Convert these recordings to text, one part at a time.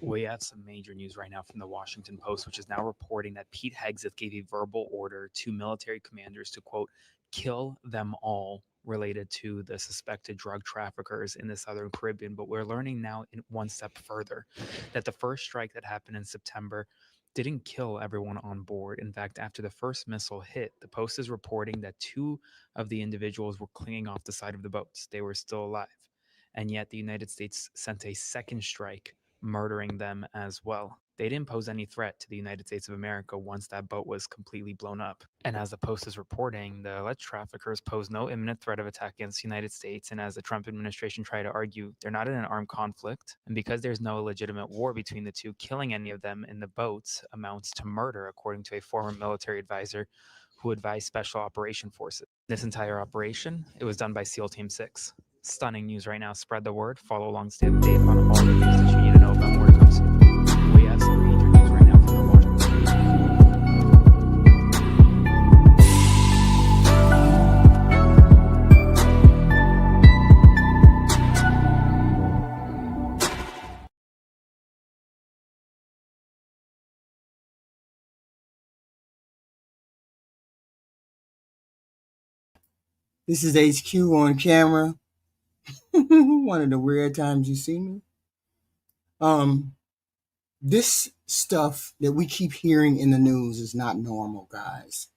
We have some major news right now from the Washington Post, which is now reporting that Pete Hegseth gave a verbal order to military commanders to, quote, kill them all related to the suspected drug traffickers in the Southern Caribbean. But we're learning now in one step further that the first strike that happened in September didn't kill everyone on board. In fact, after the first missile hit, the Post is reporting that two of the individuals were clinging off the side of the boats. They were still alive. And yet the United States sent a second strike murdering them as well. They didn't pose any threat to the United States of America once that boat was completely blown up. And as the Post is reporting, the alleged traffickers pose no imminent threat of attack against the United States. And as the Trump administration tried to argue, they're not in an armed conflict. And because there's no legitimate war between the two, killing any of them in the boats amounts to murder, according to a former military advisor who advised Special Operation Forces. This entire operation, it was done by SEAL Team 6. Stunning news right now. Spread the word. Follow along, stay up to date on all the news that you need to know about more to come soon. We have some major news right now from the Washington. This is HQ on camera. One of the rare times you see me. Um, this stuff that we keep hearing in the news is not normal, guys.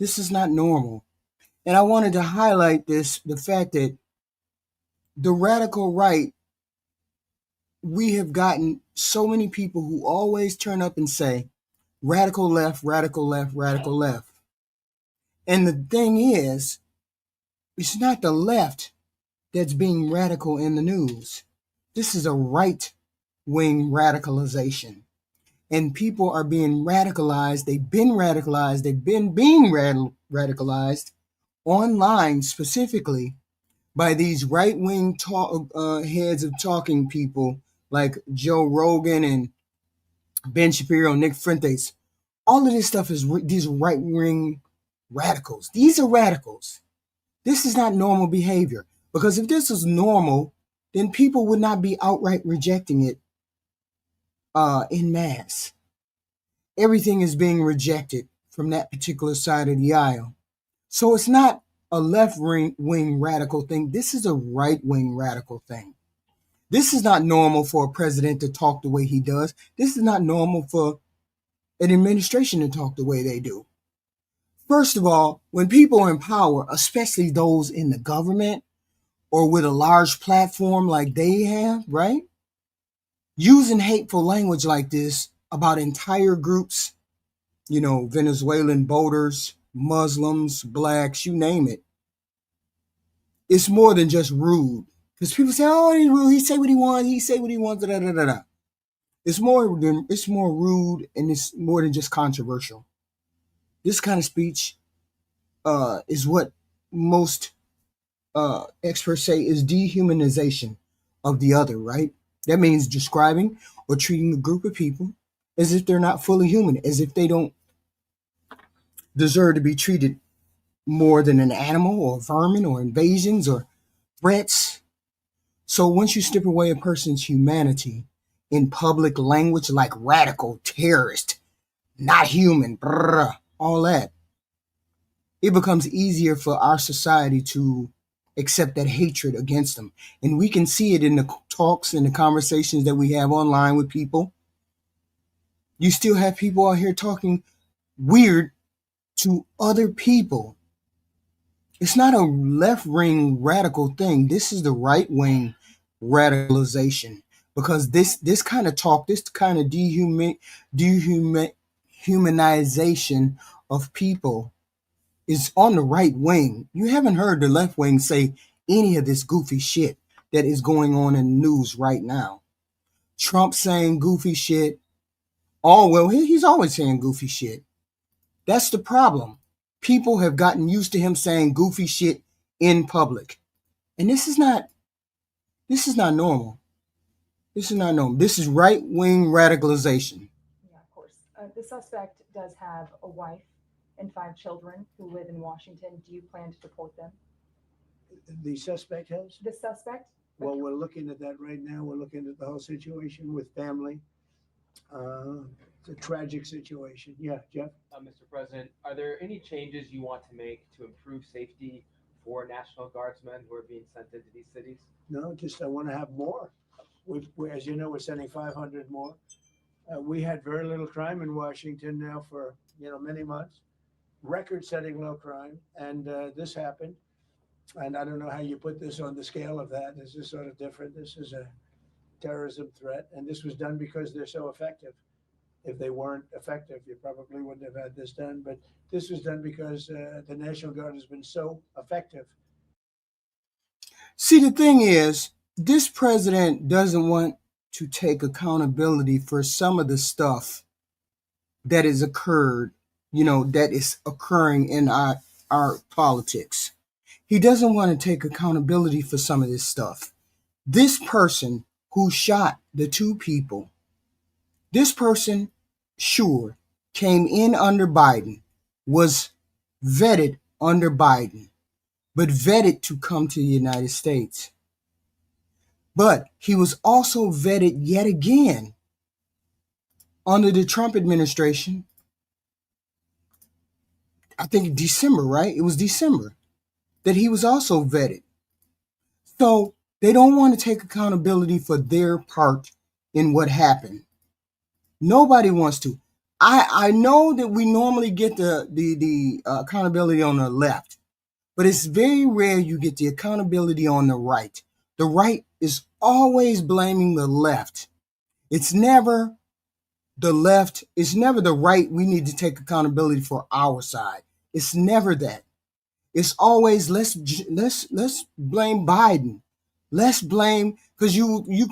This is not normal. And I wanted to highlight the fact that the radical right, we have gotten so many people who always turn up and say, radical left, radical left, radical left. And the thing is, it's not the left that's being radical in the news. This is a right wing radicalization. And people are being radicalized. They've been radicalized. They've been being radicalized online specifically by these right wing heads of talking people like Joe Rogan and Ben Shapiro, Nick Fuentes. All of this stuff is these right wing radicals. These are radicals. This is not normal behavior. Because if this was normal, then people would not be outright rejecting it in mass. Everything is being rejected from that particular side of the aisle. So it's not a left wing radical thing. This is a right wing radical thing. This is not normal for a president to talk the way he does. This is not normal for an administration to talk the way they do. First of all, when people are in power, especially those in the government or with a large platform like they have, right? Using hateful language like this about entire groups, Venezuelan voters, Muslims, blacks, you name it. It's more than just rude. Because people say, oh, he's rude. He say what he say what he wants, da da da da. It's more rude, and it's more than just controversial. This kind of speech is what most experts say is dehumanization of the other, right? That means describing or treating a group of people as if they're not fully human, as if they don't deserve to be treated more than an animal or vermin or invasions or threats. So once you strip away a person's humanity in public language like radical, terrorist, not human, all that, it becomes easier for our society to accept that hatred against them. And we can see it in the talks and the conversations that we have online with people. You still have people out here talking weird to other people. It's not a left-wing radical thing. This is the right-wing radicalization. Because this kind of talk, this kind of dehumanization of people is on the right wing. You haven't heard the left wing say any of this goofy shit that is going on in the news right now. Trump saying goofy shit. Oh, well, he's always saying goofy shit. That's the problem. People have gotten used to him saying goofy shit in public. And this is not normal. This is not normal. This is right-wing radicalization. Yeah, of course. The suspect does have a wife and 5 children who live in Washington. Do you plan to deport them? The suspect has? The suspect? Well, we're looking at that right now. We're looking at the whole situation with family. It's a tragic situation. Yeah, Jeff? Mr. President, are there any changes you want to make to improve safety for National Guardsmen who are being sent into these cities? No, just I want to have more. As you know, we're sending 500 more. We had very little crime in Washington now for many months, record-setting low crime, and this happened. And I don't know how you put this on the scale of that. This is sort of different. This is a terrorism threat, and this was done because they're so effective. If they weren't effective, you probably wouldn't have had this done. But this was done because the National Guard has been so effective. See, the thing is, this president doesn't want to take accountability for some of the stuff that has occurred, that is occurring in our politics. He doesn't want to take accountability for some of this stuff. This person who shot the two people, this person, sure, came in under Biden, was vetted under Biden, but vetted to come to the United States. But he was also vetted yet again under the Trump administration. I think December, right? It was December that he was also vetted. So they don't want to take accountability for their part in what happened. Nobody wants to. I know that we normally get the accountability on the left, but it's very rare you get the accountability on the right. The right is always blaming the left. It's never the left. It's never the right. We need to take accountability for our side. It's never that. It's always let's blame Biden. Let's blame, because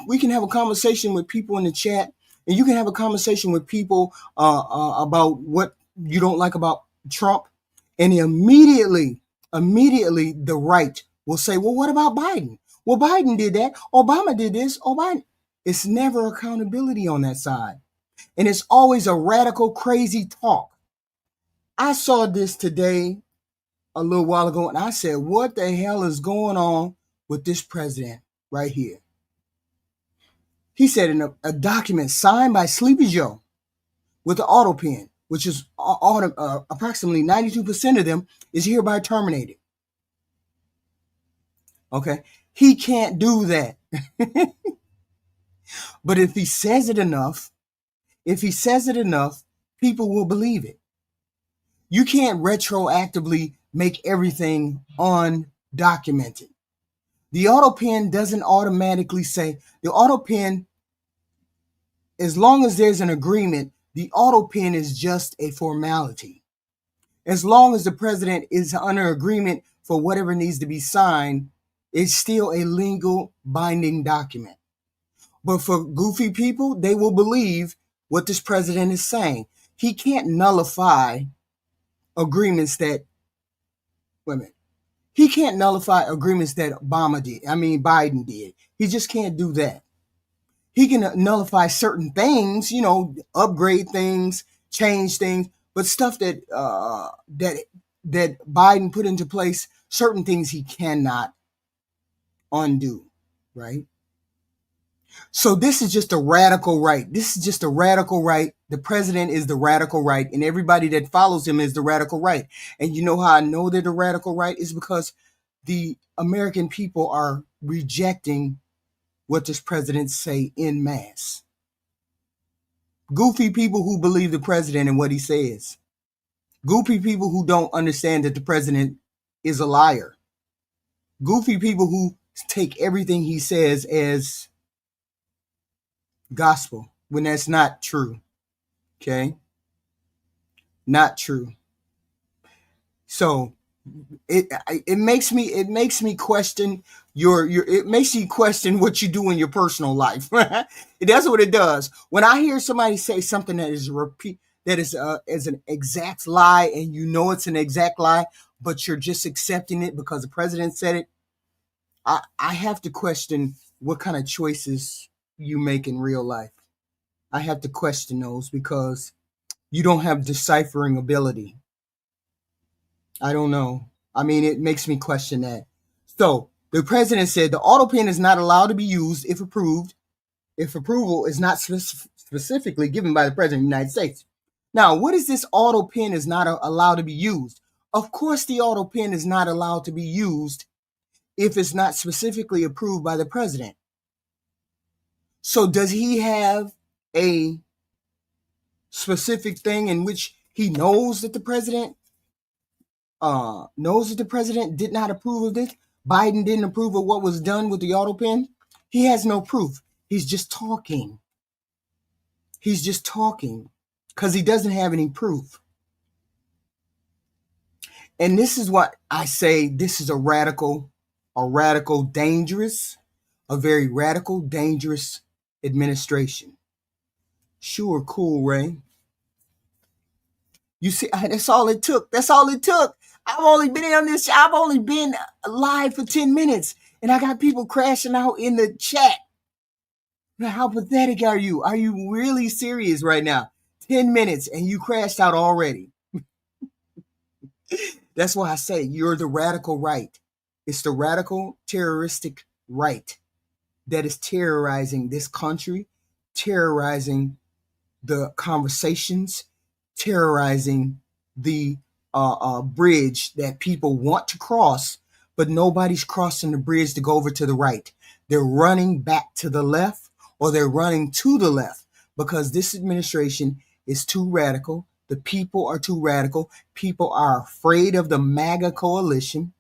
we can have a conversation with people in the chat, and you can have a conversation with people about what you don't like about Trump, and immediately the right will say, well, what about Biden? Well, Biden did that. Obama did this. Oh, Biden. It's never accountability on that side. And it's always a radical, crazy talk. I saw this today a little while ago, and I said, what the hell is going on with this president right here? He said in a document signed by Sleepy Joe with the auto pen, which is approximately 92% of them, is hereby terminated. Okay? He can't do that. But if he says it enough, people will believe it. You can't retroactively make everything undocumented. The auto pen doesn't automatically say, the auto pen, as long as there's an agreement, the auto pen is just a formality. As long as the president is under agreement for whatever needs to be signed, it's still a legal binding document. But for goofy people, they will believe what this president is saying. He can't nullify agreements that, wait a minute. He can't nullify agreements that Biden did. He just can't do that. He can nullify certain things, upgrade things, change things, but stuff that Biden put into place, certain things he cannot undo, right? So this is just a radical right. The president is the radical right, and everybody that follows him is the radical right. And you know how I know they're the radical right is because the American people are rejecting what this president say en masse. Goofy people who believe the president and what he says. Goofy people who don't understand that the president is a liar. Goofy people who take everything he says as gospel when that's not true. Okay? Not true. So it makes me question it makes you question what you do in your personal life. That's what it does. When I hear somebody say something that is an exact lie, and you know it's an exact lie, but you're just accepting it because the president said it, I have to question what kind of choices you make in real life. I have to question those because you don't have deciphering ability. I don't know. It makes me question that. So the president said the auto pen is not allowed to be used if approved if approval is not specifically given by the President of the United States. Now, what is this auto pen is not allowed to be used? Of course, the auto pen is not allowed to be used if it's not specifically approved by the President. So does he have a specific thing in which he knows that the President did not approve of this? Biden didn't approve of what was done with the auto pen? He has no proof. He's just talking. He's just talking because he doesn't have any proof. And this is what I say, this is a very radical, dangerous administration. Sure, cool, Ray. You see, that's all it took. I've only been live for 10 minutes and I got people crashing out in the chat. Now, how pathetic are you? Are you really serious right now? 10 minutes and you crashed out already. That's why I say you're the radical right. It's the radical terroristic right that is terrorizing this country, terrorizing the conversations, terrorizing the bridge that people want to cross, but nobody's crossing the bridge to go over to the right. They're running back to the left or they're running to the left because this administration is too radical. The people are too radical. People are afraid of the MAGA coalition.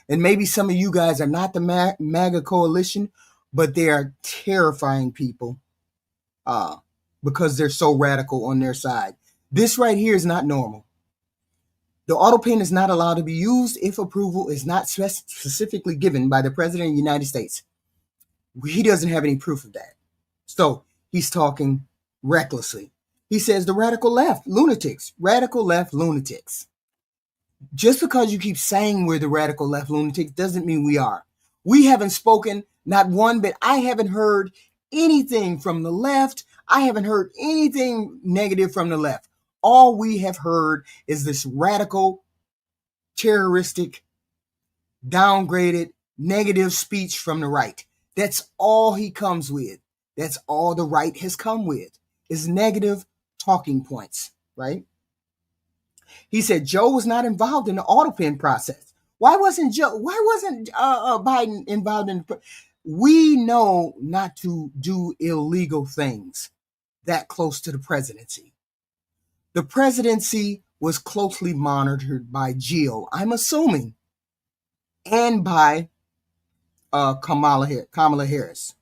And maybe some of you guys are not the MAGA coalition, but they are terrifying people because they're so radical on their side. This right here is not normal. The auto pen is not allowed to be used if approval is not specifically given by the President of the United States. He doesn't have any proof of that. So he's talking recklessly. He says the radical left lunatics. Just because you keep saying we're the radical left lunatics doesn't mean we are. We haven't spoken not one bit. I haven't heard anything from the left. I haven't heard anything negative from the left. All we have heard is this radical, terroristic, downgraded, negative speech from the right. That's all he comes with. That's all the right has come with, is negative talking points, right? He said Joe was not involved in the auto pen process. Why wasn't Biden involved in the We know not to do illegal things that close to the presidency. The presidency was closely monitored by Jill, I'm assuming, and by Kamala Harris.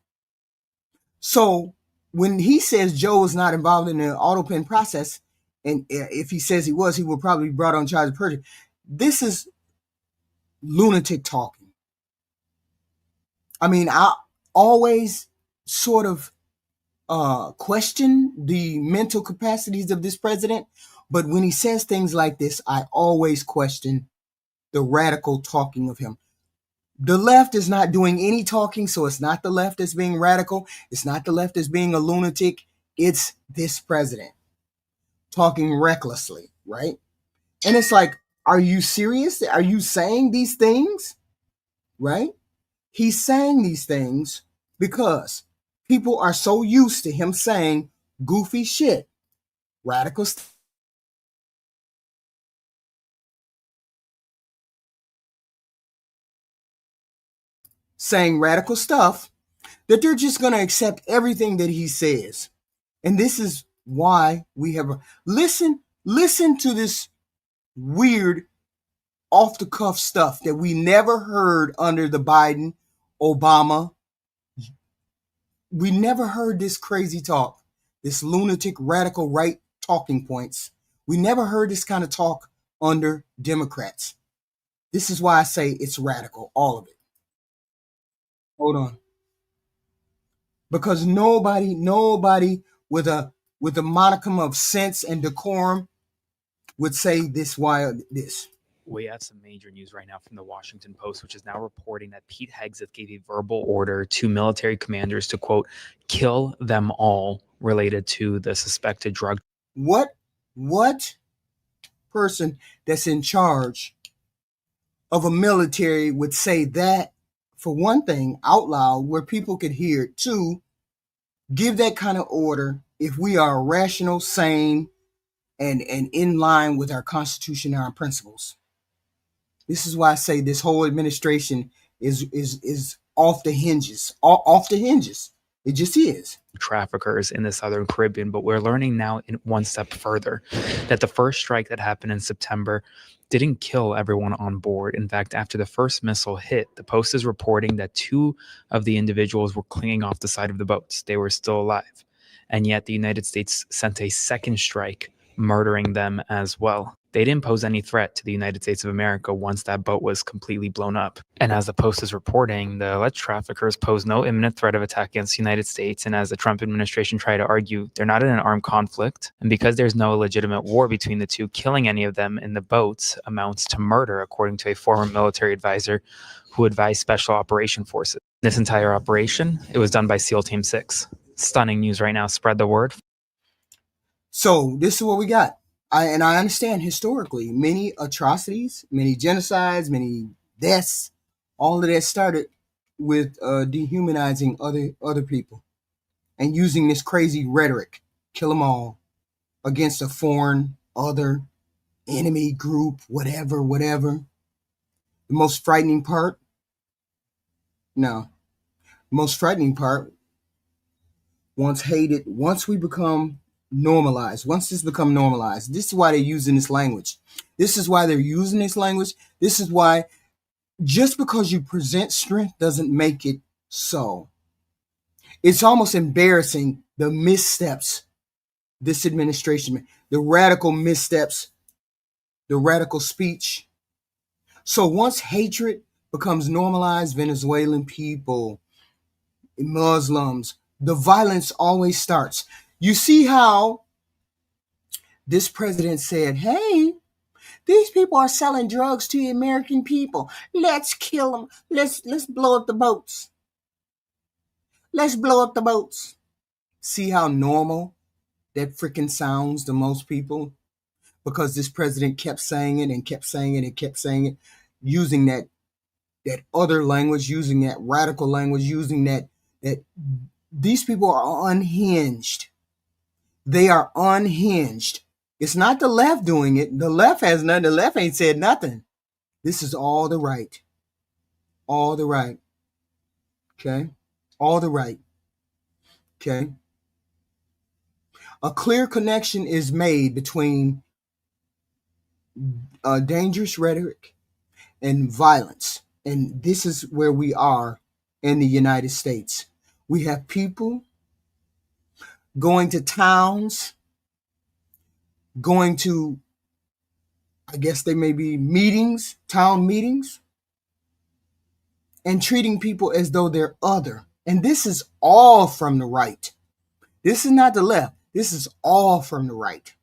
So when he says Joe was not involved in the auto pen process, and if he says he was, he will probably be brought on charge of perjury. This is lunatic talking. I mean, I always sort of question the mental capacities of this president, but when he says things like this, I always question the radical talking of him. The left is not doing any talking, so it's not the left that's being radical. It's not the left that's being a lunatic. It's this president talking recklessly, right? And it's like, are you serious? Are you saying these things? Right? He's saying these things because people are so used to him saying goofy shit, radical stuff. Saying radical stuff that they're just going to accept everything that he says. And this is why we have listen to this weird off the cuff stuff that we never heard under the Biden, Obama. We never heard this crazy talk, this lunatic radical right talking points. We never heard this kind of talk under Democrats. This is why I say it's radical, all of it. Hold on. Because nobody with a modicum of sense and decorum would say this. Why this? We have some major news right now from the Washington Post, which is now reporting that Pete Hegseth gave a verbal order to military commanders to, quote, kill them all related to the suspected drug. What person that's in charge of a military would say that, for one thing, out loud where people could hear it? Two, give that kind of order if we are rational, sane, and in line with our Constitution and our principles. This is why I say this whole administration is off the hinges, off the hinges. It just is. Traffickers in the Southern Caribbean, but we're learning now in one step further that the first strike that happened in September didn't kill everyone on board. In fact, after the first missile hit, the Post is reporting that 2 of the individuals were clinging off the side of the boats. They were still alive. And yet the United States sent a second strike, murdering them as well. They didn't pose any threat to the United States of America once that boat was completely blown up. And as the Post is reporting, the alleged traffickers pose no imminent threat of attack against the United States. And as the Trump administration tried to argue, they're not in an armed conflict. And because there's no legitimate war between the two, killing any of them in the boats amounts to murder, according to a former military advisor who advised Special Operation Forces. This entire operation, it was done by SEAL Team 6. Stunning news right now. Spread the word. So this is what we got. I understand historically many atrocities, many genocides, many deaths, all of that started with dehumanizing other people and using this crazy rhetoric, kill them all, against a foreign, other, enemy group, whatever. The most frightening part, once we become normalized, once this become normalized, this is why they're using this language. This is why just because you present strength doesn't make it so. It's almost embarrassing the missteps this administration made, the radical missteps, the radical speech. So once hatred becomes normalized, Venezuelan people, Muslims, the violence always starts. You see how this president said, hey, these people are selling drugs to the American people. Let's kill them. Let's blow up the boats. Let's blow up the boats. See how normal that freaking sounds to most people? Because this president kept saying it and kept saying it and kept saying it, using that other language, using that radical language, using that these people are unhinged. They are unhinged. It's not the left doing it. The left has none. The left ain't said nothing. This is all the right. All the right. Okay? All the right. Okay? A clear connection is made between dangerous rhetoric and violence. And this is where we are in the United States. We have people going to towns, going to, I guess they may be meetings, town meetings, and treating people as though they're other. And this is all from the right. This is not the left. This is all from the right.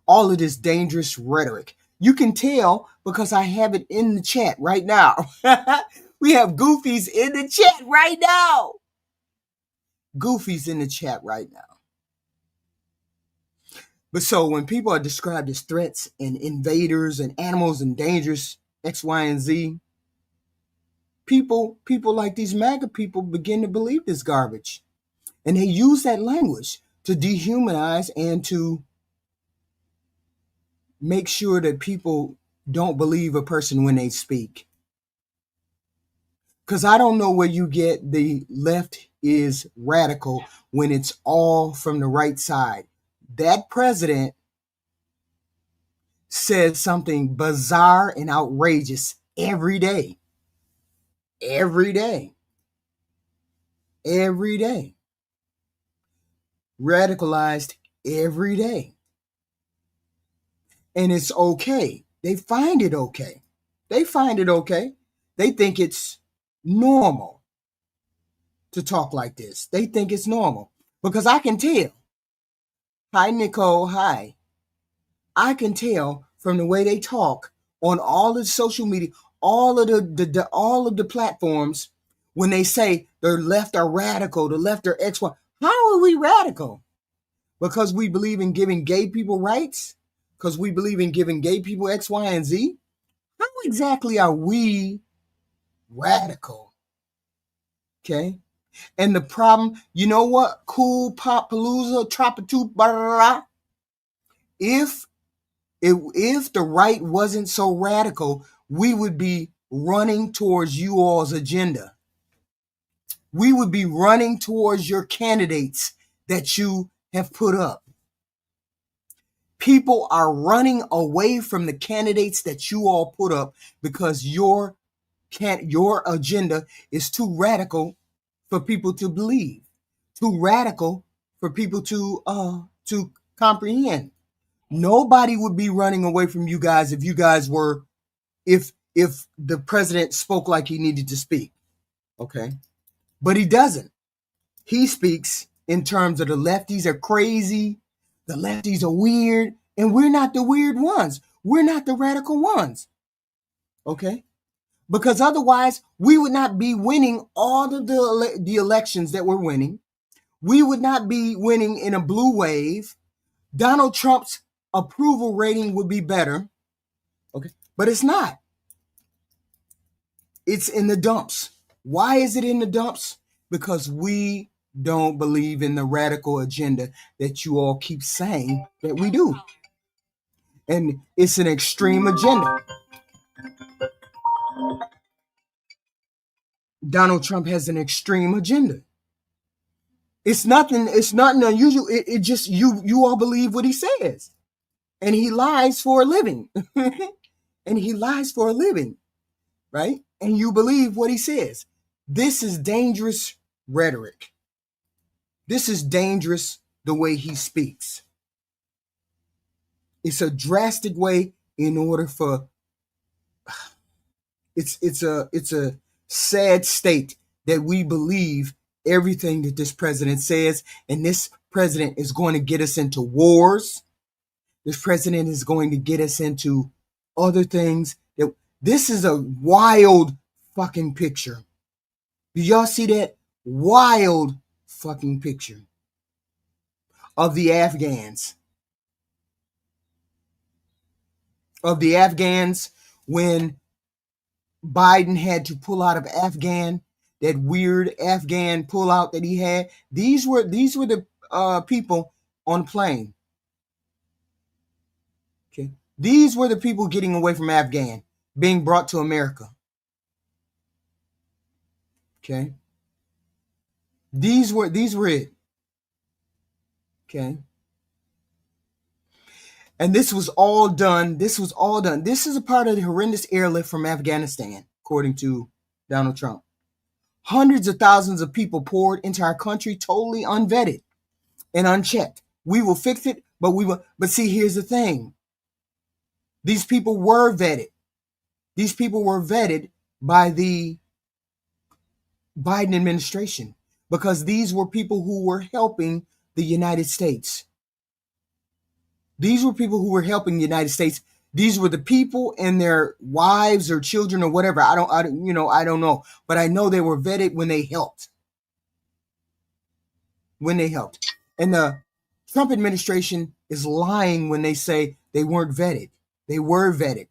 All of this dangerous rhetoric. You can tell because I have it in the chat right now. We have goofies in the chat right now. Goofies in the chat right now. But so when people are described as threats and invaders and animals and dangerous X, Y, and Z, people like these MAGA people begin to believe this garbage. And they use that language to dehumanize and to make sure that people don't believe a person when they speak. Because I don't know where you get the left is radical when it's all from the right side. That president says something bizarre and outrageous every day. Every day. Every day. Radicalized every day. And it's okay. They find it okay. They find it okay. They think it's normal to talk like this. They think it's normal. Because I can tell. Hi, Nicole. Hi. I can tell from the way they talk on all of the social media, all of the platforms, when they say the left are radical, the left are X, Y. How are we radical? Because we believe in giving gay people rights? Because we believe in giving gay people X, Y, and Z? How exactly are we radical? Okay? And the problem, you know what? Cool Pop Palooza, Tropatu, blah, blah, blah. If the right wasn't so radical, we would be running towards you all's agenda. We would be running towards your candidates that you have put up. People are running away from the candidates that you all put up because your agenda is too radical for people to believe, too radical for people to comprehend. Nobody would be running away from you guys if you guys were, if the president spoke like he needed to speak. Okay. But he doesn't. He speaks in terms of the lefties are crazy, the lefties are weird, and we're not the weird ones. We're not the radical ones. Okay? Because otherwise, we would not be winning all of the elections that we're winning. We would not be winning in a blue wave. Donald Trump's approval rating would be better. Okay? But it's not. It's in the dumps. Why is it in the dumps? Because we don't believe in the radical agenda that you all keep saying that we do. And it's an extreme agenda. Donald Trump has an extreme agenda. It's nothing unusual. It just you all believe what he says. And he lies for a living. And he lies for a living, right? And you believe what he says. This is dangerous rhetoric. This is dangerous the way he speaks. It's a drastic way in order for it's a sad state that we believe everything that this president says, and this president is going to get us into wars. This president is going to get us into other things. This is a wild fucking picture. Do y'all see that? Wild fucking picture of the Afghans. Of the Afghans when Biden had to pull out of Afghan, that weird Afghan pullout that he had. These were the people on the plane. Okay, these were the people getting away from Afghan, being brought to America. Okay, these were it. Okay, and this was all done. This is a part of the horrendous airlift from Afghanistan, according to Donald Trump. Hundreds of thousands of people poured into our country totally unvetted and unchecked. We will fix it, but see, here's the thing. These people were vetted. These people were vetted by the Biden administration because these were people who were helping the United States. These were people who were helping the United States. These were the people and their wives or children or whatever. I don't know. But I know they were vetted when they helped. And the Trump administration is lying when they say they weren't vetted. They were vetted.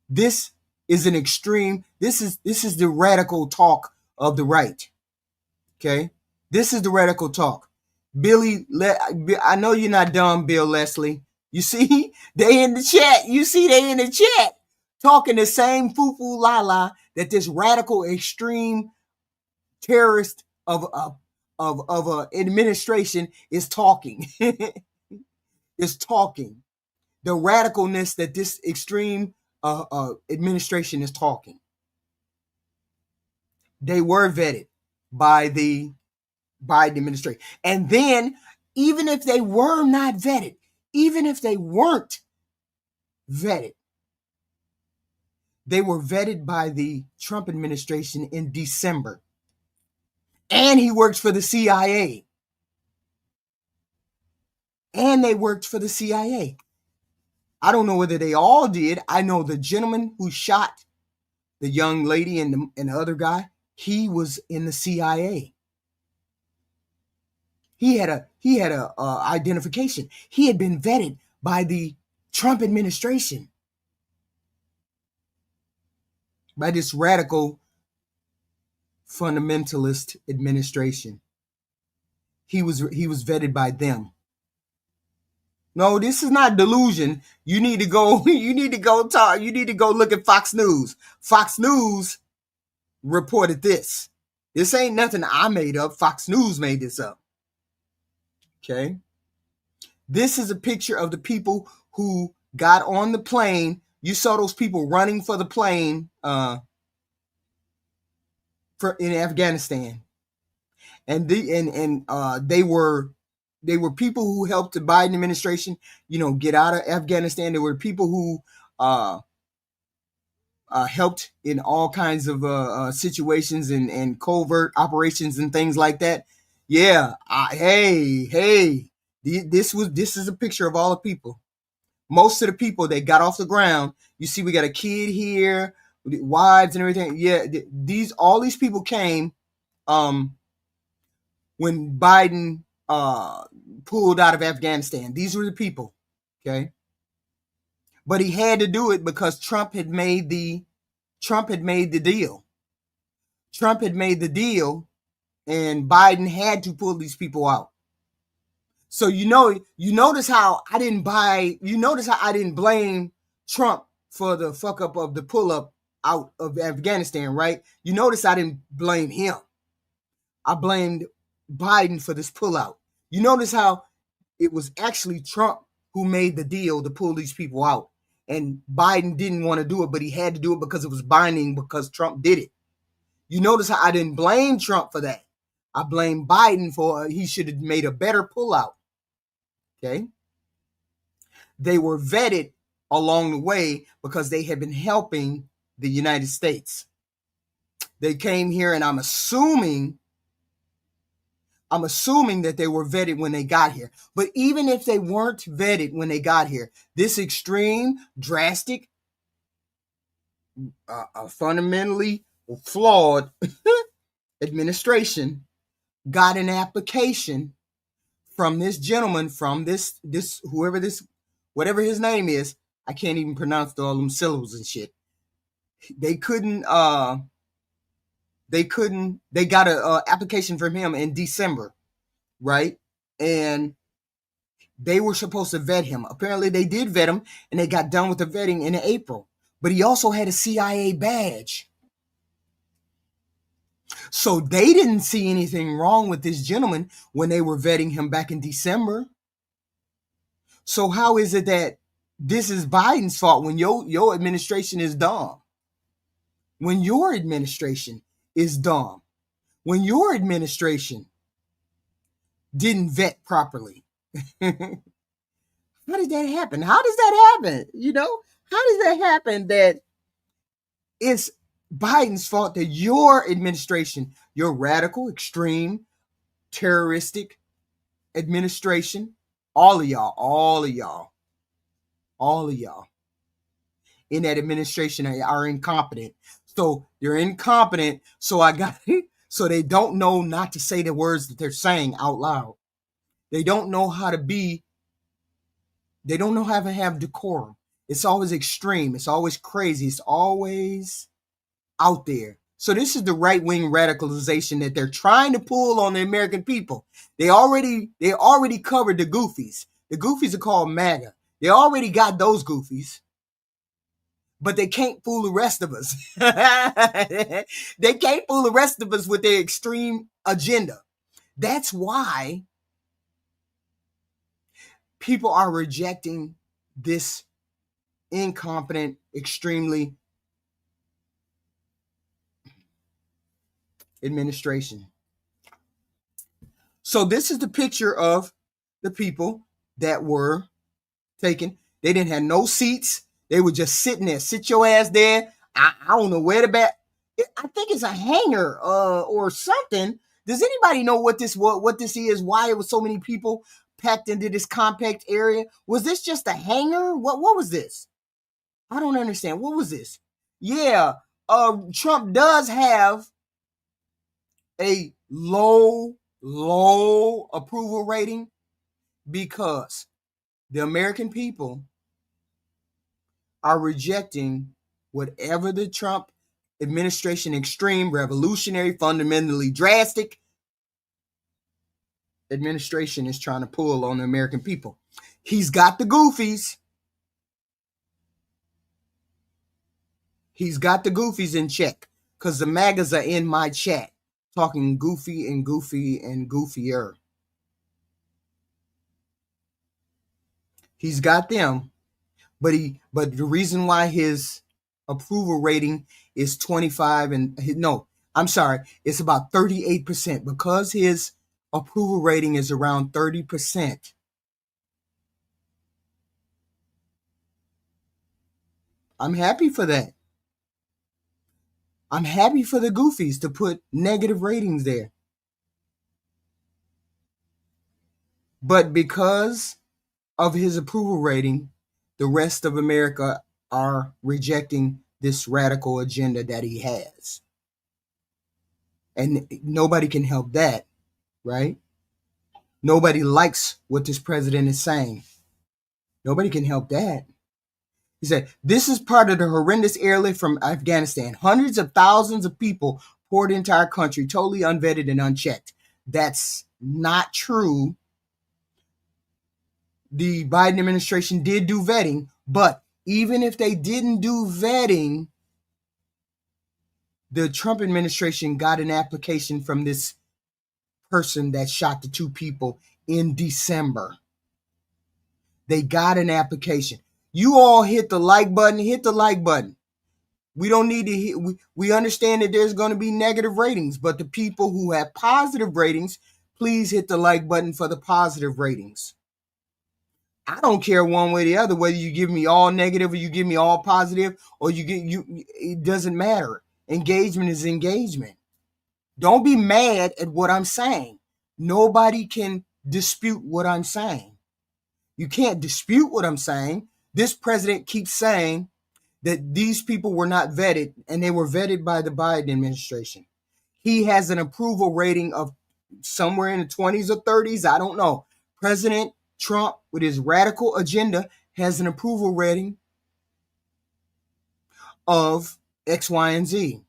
This is an extreme. This is the radical talk of the right. Okay? This is the radical talk. I know you're not dumb, Bill Leslie. You see, they in the chat. You see, they in the chat talking the same foo-foo la-la that this radical extreme terrorist of a administration is talking. Is talking. The radicalness that this extreme administration is talking. They were vetted by the Biden administration. And then, even if they were not vetted, even if they weren't vetted, they were vetted by the Trump administration in December. And he works for the CIA. And they worked for the CIA. I don't know whether they all did. I know the gentleman who shot the young lady and the other guy, he was in the CIA. He had a identification. He had been vetted by the Trump administration, by this radical fundamentalist administration. He was vetted by them. No, this is not delusion. You need to go. You need to go talk. You need to go look at Fox News. Fox News reported this. This ain't nothing I made up. Fox News made this up. Okay. This is a picture of the people who got on the plane. You saw those people running for the plane in Afghanistan, and they were people who helped the Biden administration, get out of Afghanistan. There were people who helped in all kinds of situations and covert operations and things like that. Yeah, hey, this is a picture of all the people. Most of the people that got off the ground, you see, we got a kid here, wives and everything. Yeah, all these people came when Biden pulled out of Afghanistan. These were the people, okay? But he had to do it because Trump had made the deal. Trump had made the deal, and Biden had to pull these people out. So you notice how I didn't blame Trump for the fuck up of the pull up out of Afghanistan, right? You notice I didn't blame him. I blamed Biden for this pullout. You notice how it was actually Trump who made the deal to pull these people out. And Biden didn't want to do it, but he had to do it because it was binding, because Trump did it. You notice how I didn't blame Trump for that. I blame Biden for he should have made a better pullout. Okay. They were vetted along the way because they had been helping the United States. They came here, and I'm assuming that they were vetted when they got here. But even if they weren't vetted when they got here, this extreme, drastic, fundamentally flawed administration got an application from this gentleman, from this whatever his name is. I can't even pronounce all them syllables and shit. They got an application from him in December, right? And they were supposed to vet him. Apparently they did vet him, and they got done with the vetting in April. But he also had a CIA badge. So they didn't see anything wrong with this gentleman when they were vetting him back in December. So how is it that this is Biden's fault when your administration is dumb? When your administration is dumb. When your administration didn't vet properly. How did that happen? How does that happen? How does that happen that it's Biden's fault that your administration, your radical, extreme, terroristic administration, all of y'all in that administration are incompetent. So they're incompetent. So so they don't know not to say the words that they're saying out loud. They don't know how to have decorum. It's always extreme. It's always crazy. It's always out there. So this is the right-wing radicalization that they're trying to pull on the American people. They already covered the goofies. The goofies are called MAGA. They already got those goofies. But they can't fool the rest of us. They can't fool the rest of us with their extreme agenda. That's why people are rejecting this incompetent, extremely administration. So this is the picture of the people that were taken. They didn't have no seats. They were just sitting there. Sit your ass there. I don't know where the back. I think it's a hangar or something. Does anybody know what this is? Why it was so many people packed into this compact area? Was this just a hangar? What was this? I don't understand. What was this? Yeah, Trump does have a low approval rating because the American people are rejecting whatever the Trump administration extreme, revolutionary, fundamentally drastic administration is trying to pull on the American people. He's got the goofies. He's got the goofies in check because the MAGAs are in my chat talking goofy and goofy and goofier. He's got them, but the reason why his approval rating is 25 and no, I'm sorry, it's about 38% because his approval rating is around 30%. I'm happy for that. I'm happy for the goofies to put negative ratings there. But because of his approval rating, the rest of America are rejecting this radical agenda that he has. And nobody can help that, right? Nobody likes what this president is saying. Nobody can help that. He said, this is part of the horrendous airlift from Afghanistan. Hundreds of thousands of people poured into our country, totally unvetted and unchecked. That's not true. The Biden administration did do vetting, but even if they didn't do vetting, the Trump administration got an application from this person that shot the two people in December. They got an application. You all hit the like button, hit the like button. We don't need to hit, we understand that there's going to be negative ratings, but the people who have positive ratings, please hit the like button for the positive ratings. I don't care one way or the other, whether you give me all negative or you give me all positive or it doesn't matter. Engagement is engagement. Don't be mad at what I'm saying. Nobody can dispute what I'm saying. You can't dispute what I'm saying. This president keeps saying that these people were not vetted and they were vetted by the Biden administration. He has an approval rating of somewhere in the 20s or 30s. I don't know. President Trump, with his radical agenda, has an approval rating of X, Y, and Z.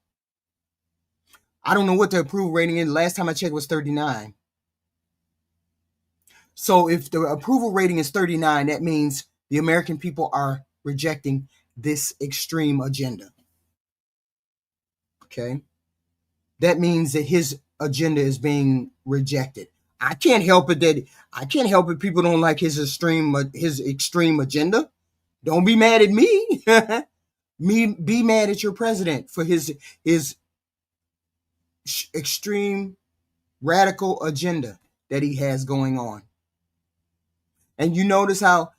I don't know what the approval rating is. Last time I checked was 39. So if the approval rating is 39, that means the American people are rejecting this extreme agenda. Okay? That means that his agenda is being rejected. I can't help it people don't like his extreme agenda. Don't be mad at me. Be mad at your president for his extreme radical agenda that he has going on. And you notice how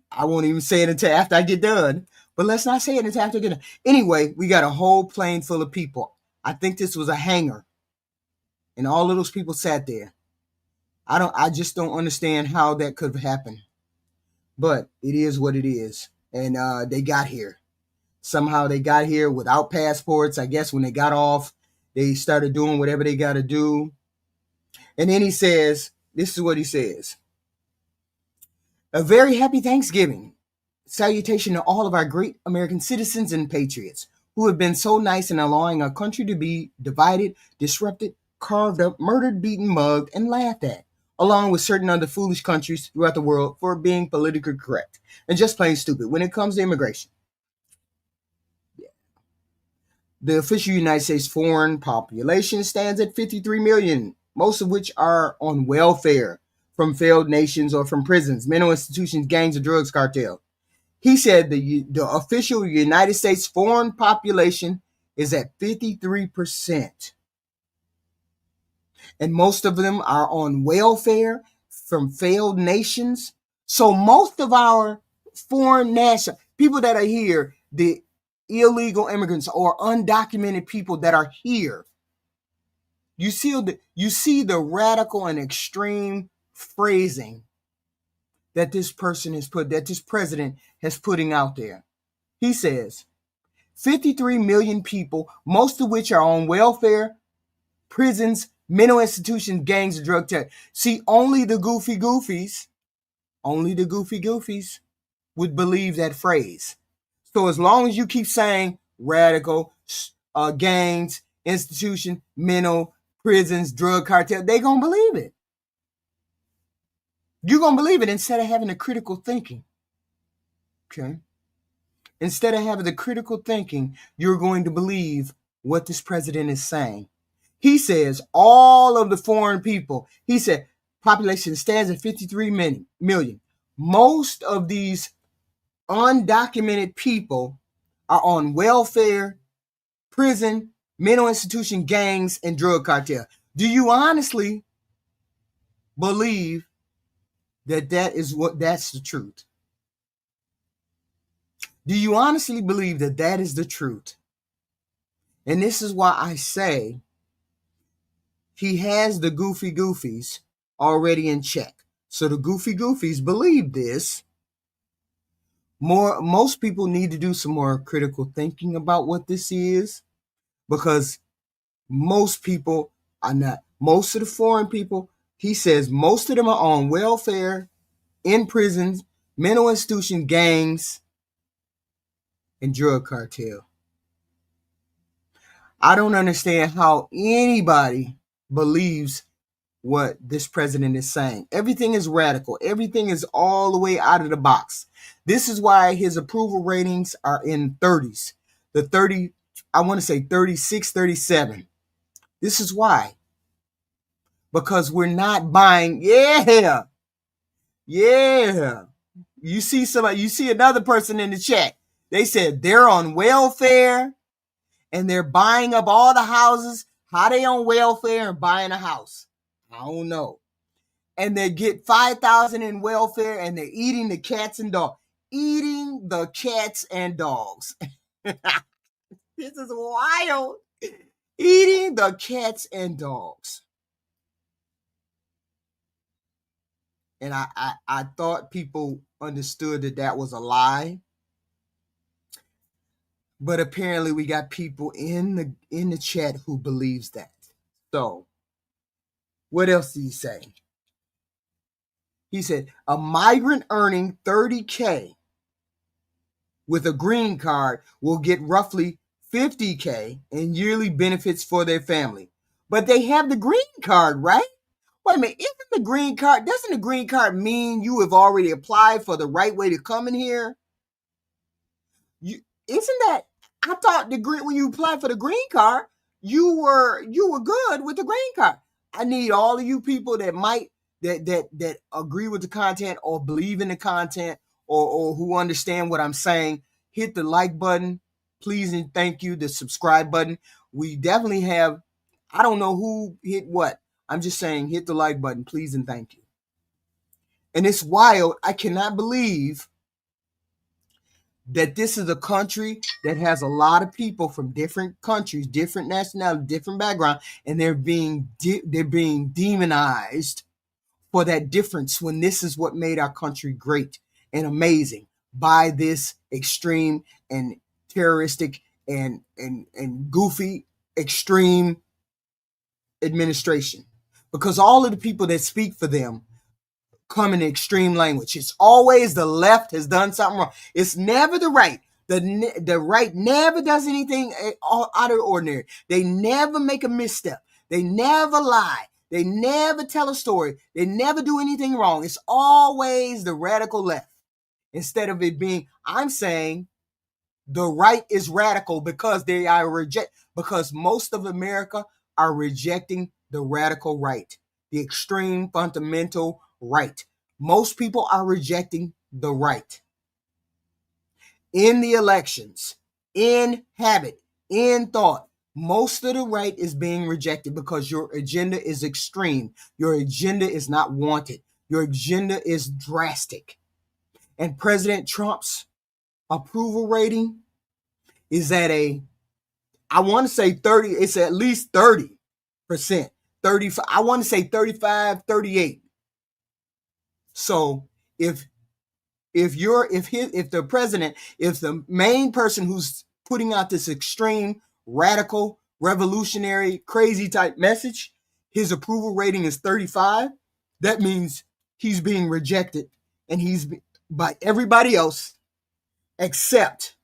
I won't even say it until after I get done, but let's not say it until after I get done. Anyway, we got a whole plane full of people. I think this was a hangar, and all of those people sat there. I just don't understand how that could have happened, but it is what it is. And they got here. Somehow they got here without passports. I guess when they got off, they started doing whatever they got to do. And then he says, this is what he says. A very happy Thanksgiving. Salutation to all of our great American citizens and patriots who have been so nice in allowing our country to be divided, disrupted, carved up, murdered, beaten, mugged, and laughed at, along with certain other foolish countries throughout the world for being politically correct and just plain stupid when it comes to immigration. The official United States foreign population stands at 53 million, most of which are on welfare from failed nations or from prisons, mental institutions, gangs, or drugs cartel. He said the official United States foreign population is at 53%. And most of them are on welfare from failed nations. So most of our foreign national people that are here, the illegal immigrants or undocumented people that are here, you see the radical and extreme phrasing that this president has putting out there. He says 53 million people, most of which are on welfare, prisons, mental institutions, gangs, and drug tech. See, only the goofy goofies would believe that phrase. So as long as you keep saying radical, gangs, institution, mental, prisons, drug cartel. They gonna believe it. You're gonna believe it instead of having the critical thinking. Okay. Instead of having the critical thinking, you're going to believe what this president is saying. He says all of the foreign people, he said population stands at 53 million. Most of these undocumented people are on welfare, prison, mental institution, gangs, and drug cartel. Do you honestly believe that that's the truth? Do you honestly believe that that is the truth? And this is why I say he has the goofy goofies already in check. So the goofy goofies believe this. Most people need to do some more critical thinking about what this is, because most people are not. Most of the foreign people, he says, most of them are on welfare, in prisons, mental institution, gangs, and drug cartel. I don't understand how anybody believes what this president is saying. Everything is radical. Everything is all the way out of the box. This is why his approval ratings are in 30s. The 30, I want to say 36, 37. This is why. Because we're not buying. Yeah. Yeah. You see somebody, you see another person in the chat. They said they're on welfare and they're buying up all the houses. How they on welfare and buying a house? I don't know. And they get 5,000 in welfare and they're eating the cats and dogs. Eating the cats and dogs. This is wild. Eating the cats and dogs. And I thought people understood that that was a lie. But apparently we got people in the chat who believes that. So, what else did he say? He said, a migrant earning $30K with a green card will get roughly $50K in yearly benefits for their family. But they have the green card, right? Wait a minute, doesn't the green card mean you have already applied for the right way to come in here? Isn't that, I thought when you applied for the green card, you were good with the green card. I need all of you people that might that agree with the content or believe in the content or who understand what I'm saying. Hit the like button, please, and thank you. The subscribe button. We definitely have, I don't know who hit what. I'm just saying hit the like button, please, and thank you. And it's wild. I cannot believe that this is a country that has a lot of people from different countries, different nationalities, different background, and they're being demonized for that difference when this is what made our country great and amazing by this extreme and terroristic and goofy extreme administration. Because all of the people that speak for them come in extreme language. It's always the left has done something wrong. It's never the right. The right never does anything out of the ordinary. They never make a misstep. They never lie. They never tell a story. They never do anything wrong. It's always the radical left. Instead of it being, I'm saying the right is radical because because most of America are rejecting the radical right, the extreme fundamental right. Most people are rejecting the right. In the elections, in habit, in thought, most of the right is being rejected because your agenda is extreme. Your agenda is not wanted. Your agenda is drastic. And President Trump's approval rating is at I want to say 30, it's at least 30%. 35, I want to say 35, 38. So if the president, if the main person who's putting out this extreme, radical, revolutionary, crazy type message, his approval rating is 35, that means he's being rejected and he's by everybody else except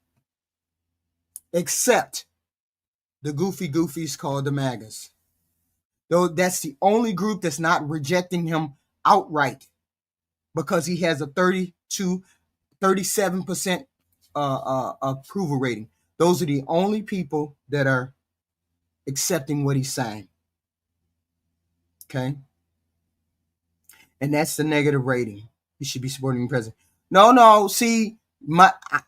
the goofy goofies called the MAGAs. Though that's the only group that's not rejecting him outright, because he has a 37% approval rating. Those are the only people that are accepting what he's saying. Okay? And that's the negative rating. He should be supporting the president. No. See,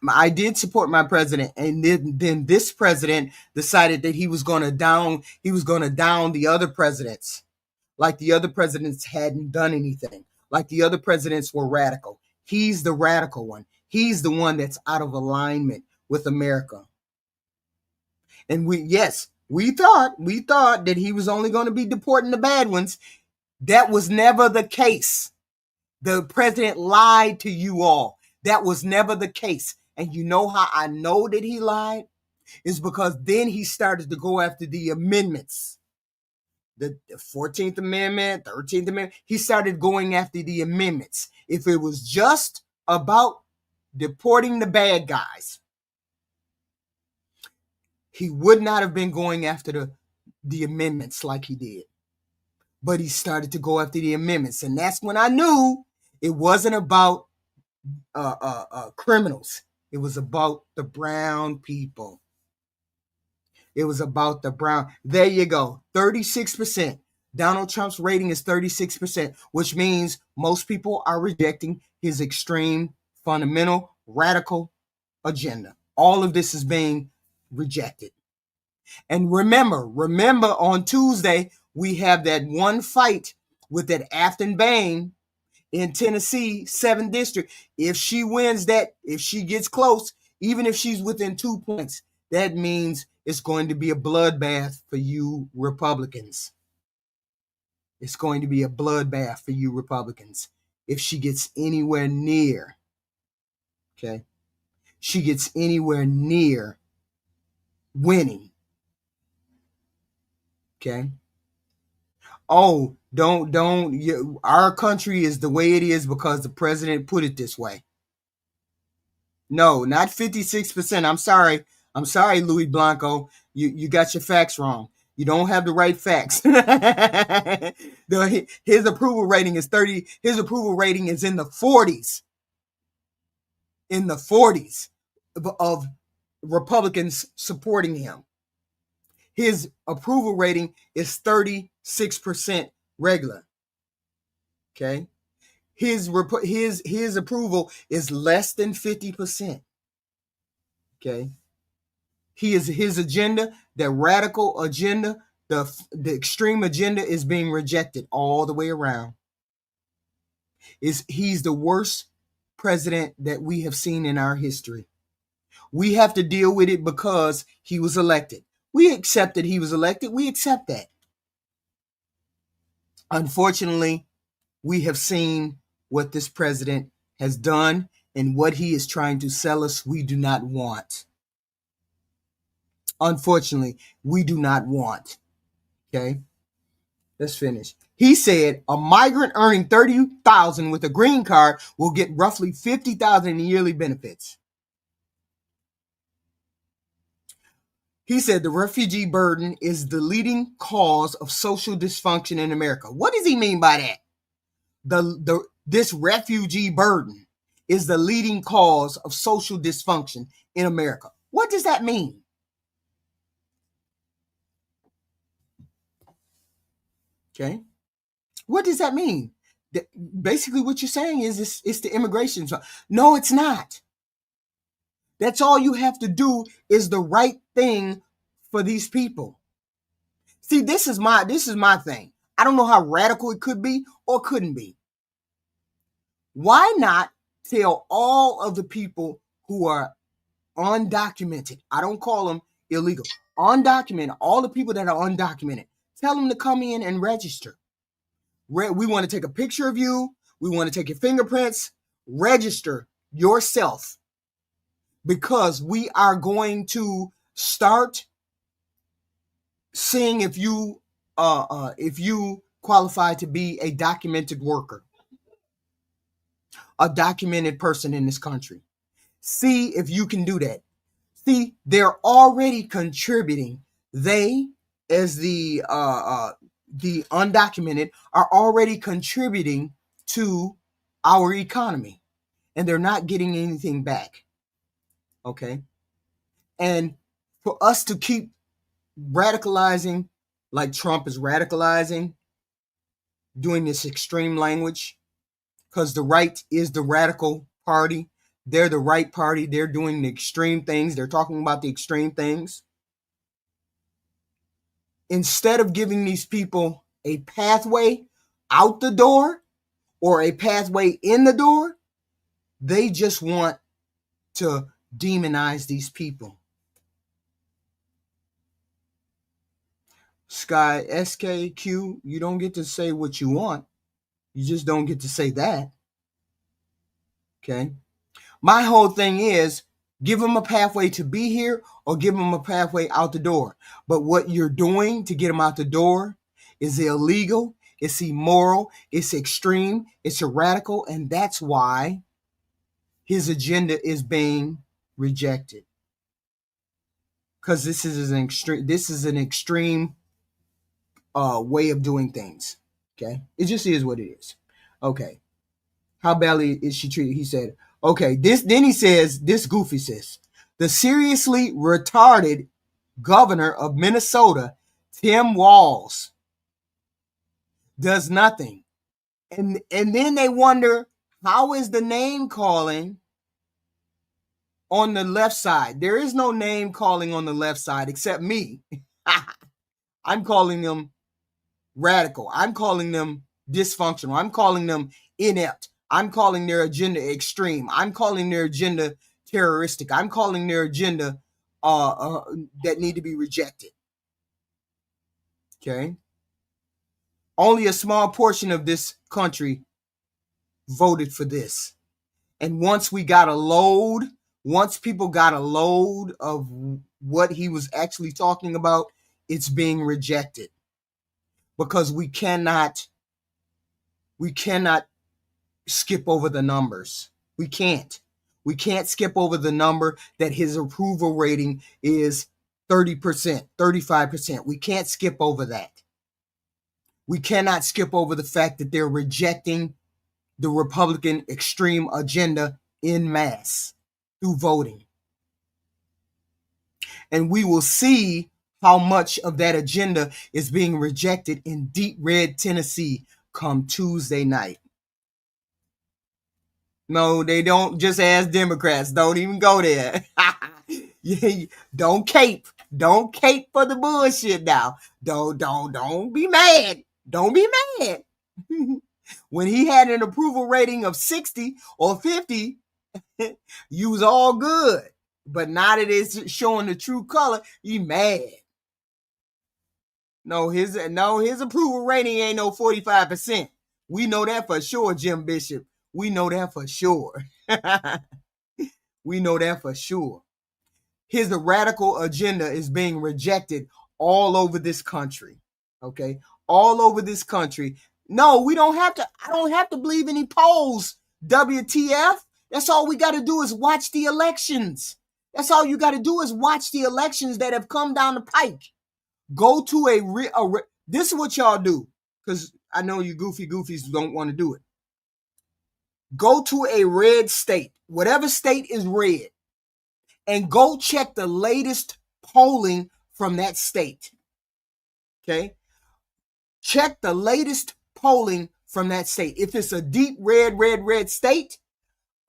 I did support my president, and then this president decided that he was going to down the other presidents, like the other presidents hadn't done anything, like the other presidents were radical. He's the radical one. He's the one that's out of alignment with America. And we thought that he was only going to be deporting the bad ones. That was never the case. The president lied to you all. That was never the case. And you know how I know that he lied? Is because then he started to go after the amendments. The 14th Amendment, 13th Amendment. He started going after the amendments. If it was just about deporting the bad guys, he would not have been going after the amendments like he did. But he started to go after the amendments. And that's when I knew it wasn't about criminals. It was about the brown people. It was about the brown. There you go. 36%. Donald Trump's rating is 36%, which means most people are rejecting his extreme, fundamental, radical agenda. All of this is being rejected. And remember on Tuesday, we have that one fight with that Afton Bain in Tennessee, 7th district. If she wins that, if she gets close, even if she's within 2 points, that means it's going to be a bloodbath for you Republicans. It's going to be a bloodbath for you Republicans if she gets anywhere near. Okay? She gets anywhere near winning. Okay? Oh, don't. Our country is the way it is because the president put it this way. No, not 56%. I'm sorry, Louis Blanco. You got your facts wrong. You don't have the right facts. His approval rating is 30. His approval rating is in the 40s. In the 40s of Republicans supporting him. His approval rating is 36% regular. Okay? His approval is less than 50%. Okay? His agenda, the radical agenda, the extreme agenda is being rejected all the way around. He's the worst president that we have seen in our history. We have to deal with it because he was elected. We accept that he was elected. We accept that. Unfortunately, we have seen what this president has done and what he is trying to sell us. We do not want. Unfortunately, we do not want. Okay, let's finish. He said a migrant earning $30,000 with a green card will get roughly $50,000 in yearly benefits. He said the refugee burden is the leading cause of social dysfunction in America. What does he mean by that? This refugee burden is the leading cause of social dysfunction in America. What does that mean? Okay. What does that mean? Basically, what you're saying is it's the immigration. No, it's not. That's all you have to do is the right thing for these people. See, this is my thing. I don't know how radical it could be or couldn't be. Why not tell all of the people who are undocumented? I don't call them illegal. Undocumented, all the people that are undocumented. Tell them to come in and register. We want to take a picture of you. We want to take your fingerprints. Register yourself. Because we are going to start seeing if you qualify to be a documented worker, a documented person in this country. See if you can do that. See, they're already contributing they, as the undocumented, are already contributing to our economy, and they're not getting anything back. Okay, and for us to keep radicalizing like Trump is radicalizing, doing this extreme language, because the right is the radical party. They're the right party. They're doing the extreme things. They're talking about the extreme things. Instead of giving these people a pathway out the door or a pathway in the door, they just want to demonize these people. Sky SKQ, you don't get to say what you want. You just don't get to say that. Okay? My whole thing is give them a pathway to be here or give them a pathway out the door. But what you're doing to get them out the door is illegal, it's immoral, it's extreme, it's radical, and that's why his agenda is being rejected. Because this is an extreme way of doing things. Okay? It just is what it is. Okay. How badly is she treated? He said, okay, then he says, this goofy says, the seriously retarded governor of Minnesota, Tim Walz, does nothing. And then they wonder, how is the name calling on the left side? There is no name calling on the left side except me. I'm calling them radical. I'm calling them dysfunctional. I'm calling them inept. I'm calling their agenda extreme. I'm calling their agenda terroristic. I'm calling their agenda that need to be rejected. Okay? Only a small portion of this country voted for this. And once people got a load of what he was actually talking about, it's being rejected. Because we cannot skip over the numbers. We can't skip over the number that his approval rating is 30%, 35%. We can't skip over that. We cannot skip over the fact that they're rejecting the Republican extreme agenda en masse through voting. And we will see how much of that agenda is being rejected in deep red Tennessee come Tuesday night. No, they don't. Just ask Democrats. Don't even go there. Don't cape. Don't cape for the bullshit now. Don't be mad. Don't be mad. When he had an approval rating of 60 or 50, you was all good. But now that it's showing the true color, you mad. No, his approval rating ain't no 45%. We know that for sure, Jim Bishop. We know that for sure. We know that for sure. His radical agenda is being rejected all over this country. Okay? All over this country. No, we don't have to. I don't have to believe any polls. WTF? That's all we got to do is watch the elections. That's all you got to do is watch the elections that have come down the pike. Go to this is what y'all do, because I know you goofies don't want to do it. Go to a red state, whatever state is red, and go check the latest polling from that state. Okay? Check the latest polling from that state. If it's a deep red state,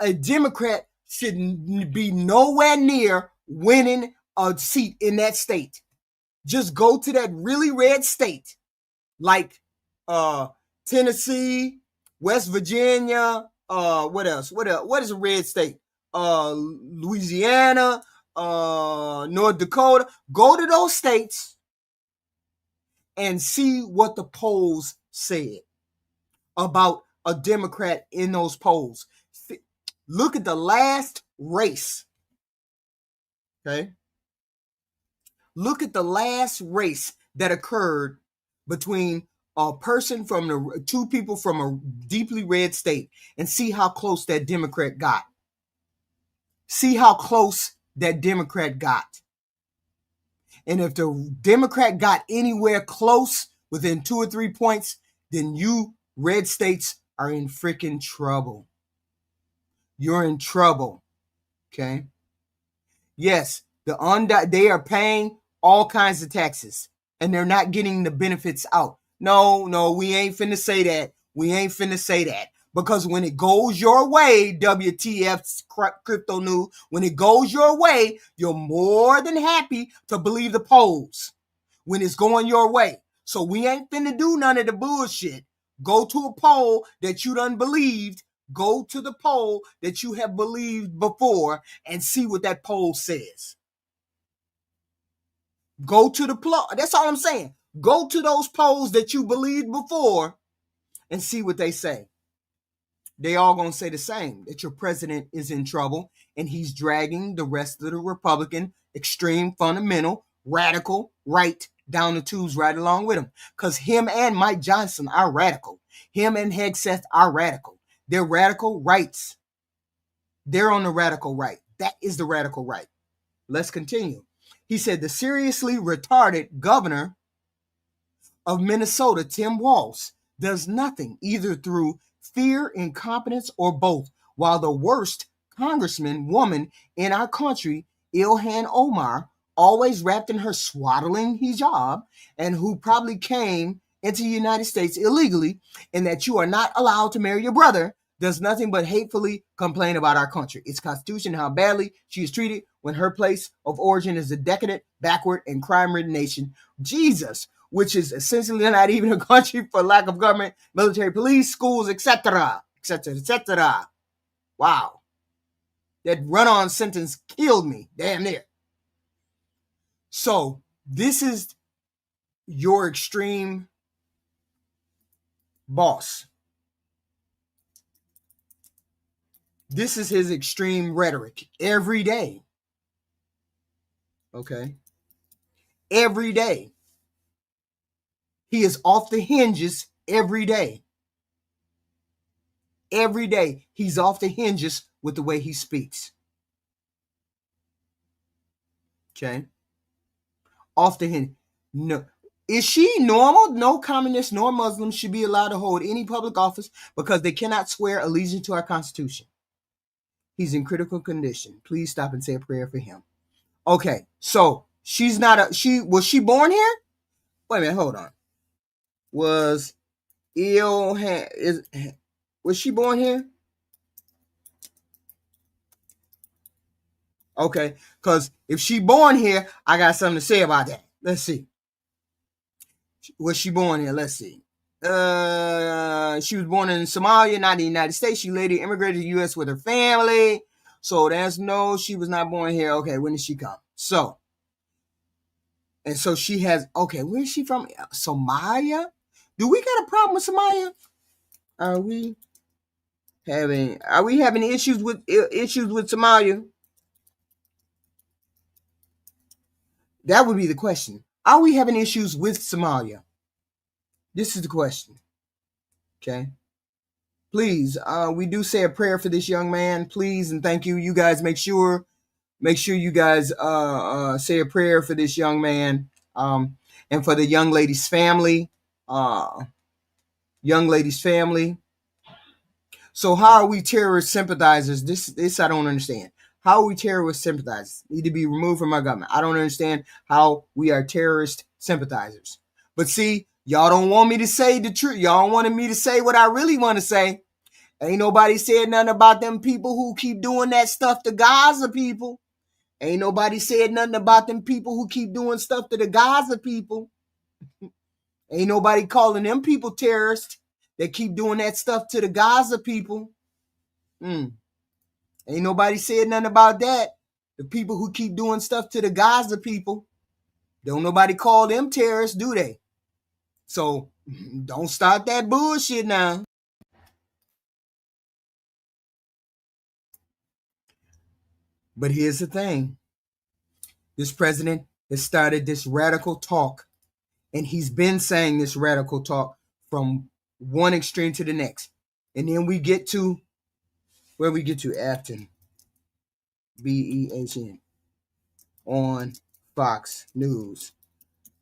a Democrat should be nowhere near winning a seat in that state. Just go to that really red state, like Tennessee, West Virginia, what else? What is a red state? Louisiana, North Dakota. Go to those states and see what the polls said about a Democrat in those polls. Look at the last race. Okay? Look at the last race that occurred between two people from a deeply red state, and see how close that Democrat got. See how close that Democrat got. And if the Democrat got anywhere close within 2 or 3 points, then you red states are in freaking trouble. You're in trouble. Okay. Yes, they are paying all kinds of taxes and they're not getting the benefits out. No, we ain't finna say that. We ain't finna say that. Because when it goes your way, WTF crypto news, when it goes your way, you're more than happy to believe the polls when it's going your way. So we ain't finna do none of the bullshit. Go to a poll that you done believed. Go to the poll that you have believed before and see what that poll says. Go to the poll. That's all I'm saying. Go to those polls that you believed before and see what they say. They all gonna say the same, that your president is in trouble and he's dragging the rest of the Republican extreme fundamental radical right down the tubes right along with him. Because him and Mike Johnson are radical. Him and Hegseth are radical. They're radical rights. They're on the radical right. That is the radical right. Let's continue. He said the seriously retarded governor of Minnesota, Tim Walz, does nothing, either through fear, incompetence, or both, while the worst congressman woman in our country, Ilhan Omar, always wrapped in her swaddling hijab, and who probably came into the United States illegally, and that you are not allowed to marry your brother, does nothing but hatefully complain about our country, its constitution, and how badly she is treated when her place of origin is a decadent, backward, and crime-ridden nation. Jesus, which is essentially not even a country for lack of government, military, police, schools, etc., etc., etc. Wow. That run-on sentence killed me, damn near. So, this is your extreme boss. This is his extreme rhetoric every day. Okay? Every day. He is off the hinges every day. Every day, he's off the hinges with the way he speaks. Okay? Off the hinges. No. Is she normal? No communist nor Muslim should be allowed to hold any public office because they cannot swear allegiance to our Constitution. He's in critical condition. Please stop and say a prayer for him. Okay, so she's not a was she born here? Wait a minute, hold on. Was she born here? Okay, because if she born here, I got something to say about that. Let's see. Was she born here? Let's see. She was born in Somalia, not in the United States. She later immigrated to the U.S. with her family. So that's no, she was not born here. Okay, when did she come? So she has, okay, where is she from? Somalia? Do we got a problem with Somalia? Are we having issues with Somalia? That would be the question. Are we having issues with Somalia? This is the question. Okay. Please, we do say a prayer for this young man. Please and thank you. You guys make sure you guys say a prayer for this young man and for the young lady's family. So how are we terrorist sympathizers? This I don't understand. How are we terrorist sympathizers? Need to be removed from our government. I don't understand how we are terrorist sympathizers. But see, y'all don't want me to say the truth. Y'all wanted me to say what I really want to say. Ain't nobody said nothing about them people who keep doing that stuff to Gaza people. Ain't nobody said nothing about them people who keep doing stuff to the Gaza people. Ain't nobody calling them people terrorists that keep doing that stuff to the Gaza people. Ain't nobody said nothing about that. The people who keep doing stuff to the Gaza people, don't nobody call them terrorists, do they? So don't start that bullshit now. But here's the thing. This president has started this radical talk, and he's been saying this radical talk from one extreme to the next. And then we get to where we get to Afton. BEHN on Fox News.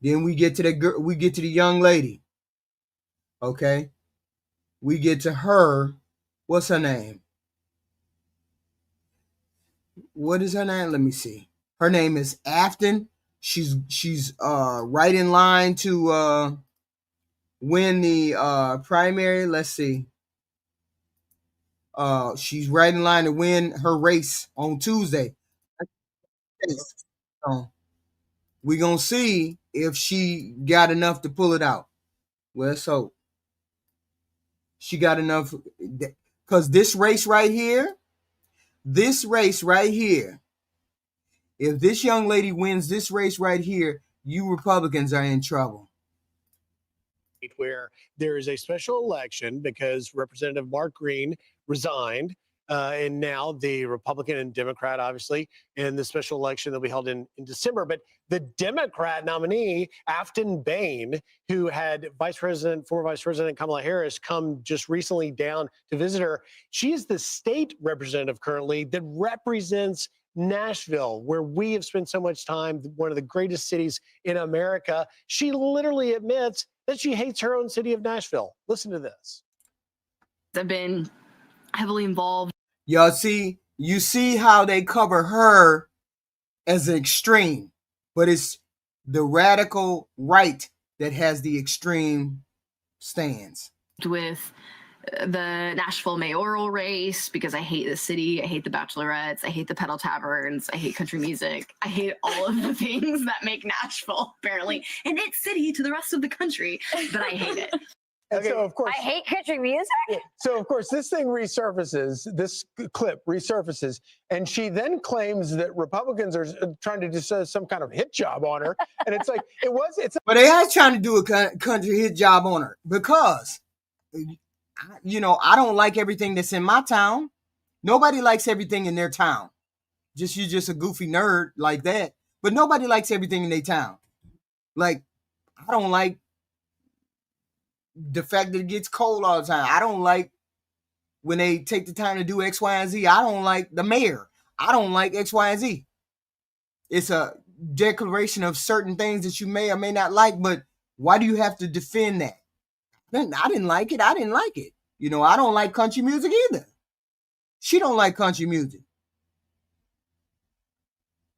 Then we get to the young lady. Okay? We get to her. What's her name? What is her name? Let me see. Her name is Afton. She's right in line to win the primary. Let's see. She's right in line to win her race on Tuesday. So we're gonna see if she got enough to pull it out. Well, so she got enough, because this race right here, if this young lady wins this race right here, you Republicans are in trouble. Where there is a special election because Representative Mark Green resigned, and now the Republican and Democrat, obviously, in the special election that'll be held in December. But the Democrat nominee, Afton Bain, who had former Vice President Kamala Harris come just recently down to visit her, she is the state representative currently that represents Nashville, where we have spent so much time, one of the greatest cities in America. She literally admits that she hates her own city of Nashville. Listen to this. I've been heavily involved. Y'all see, you see how they cover her as an extreme, but it's the radical right that has the extreme stance. With the Nashville mayoral race because I hate the city, I hate the bachelorettes, I hate the pedal taverns, I hate country music, I hate all of the things that make Nashville apparently an it city to the rest of the country, but I hate it. And so, of course, I hate country music. So, of course, this thing resurfaces, this clip resurfaces, and she then claims that Republicans are trying to do some kind of hit job on her. And it's like, But they are trying to do a country hit job on her because, I don't like everything that's in my town. Nobody likes everything in their town. You're just a goofy nerd like that. But nobody likes everything in their town. Like, I don't like the fact that it gets cold all the time. I don't like when they take the time to do X, Y, and Z. I don't like the mayor. I don't like X, Y, and Z. It's a declaration of certain things that you may or may not like, but why do you have to defend that? I didn't like it. I didn't like it. I don't like country music either. She don't like country music.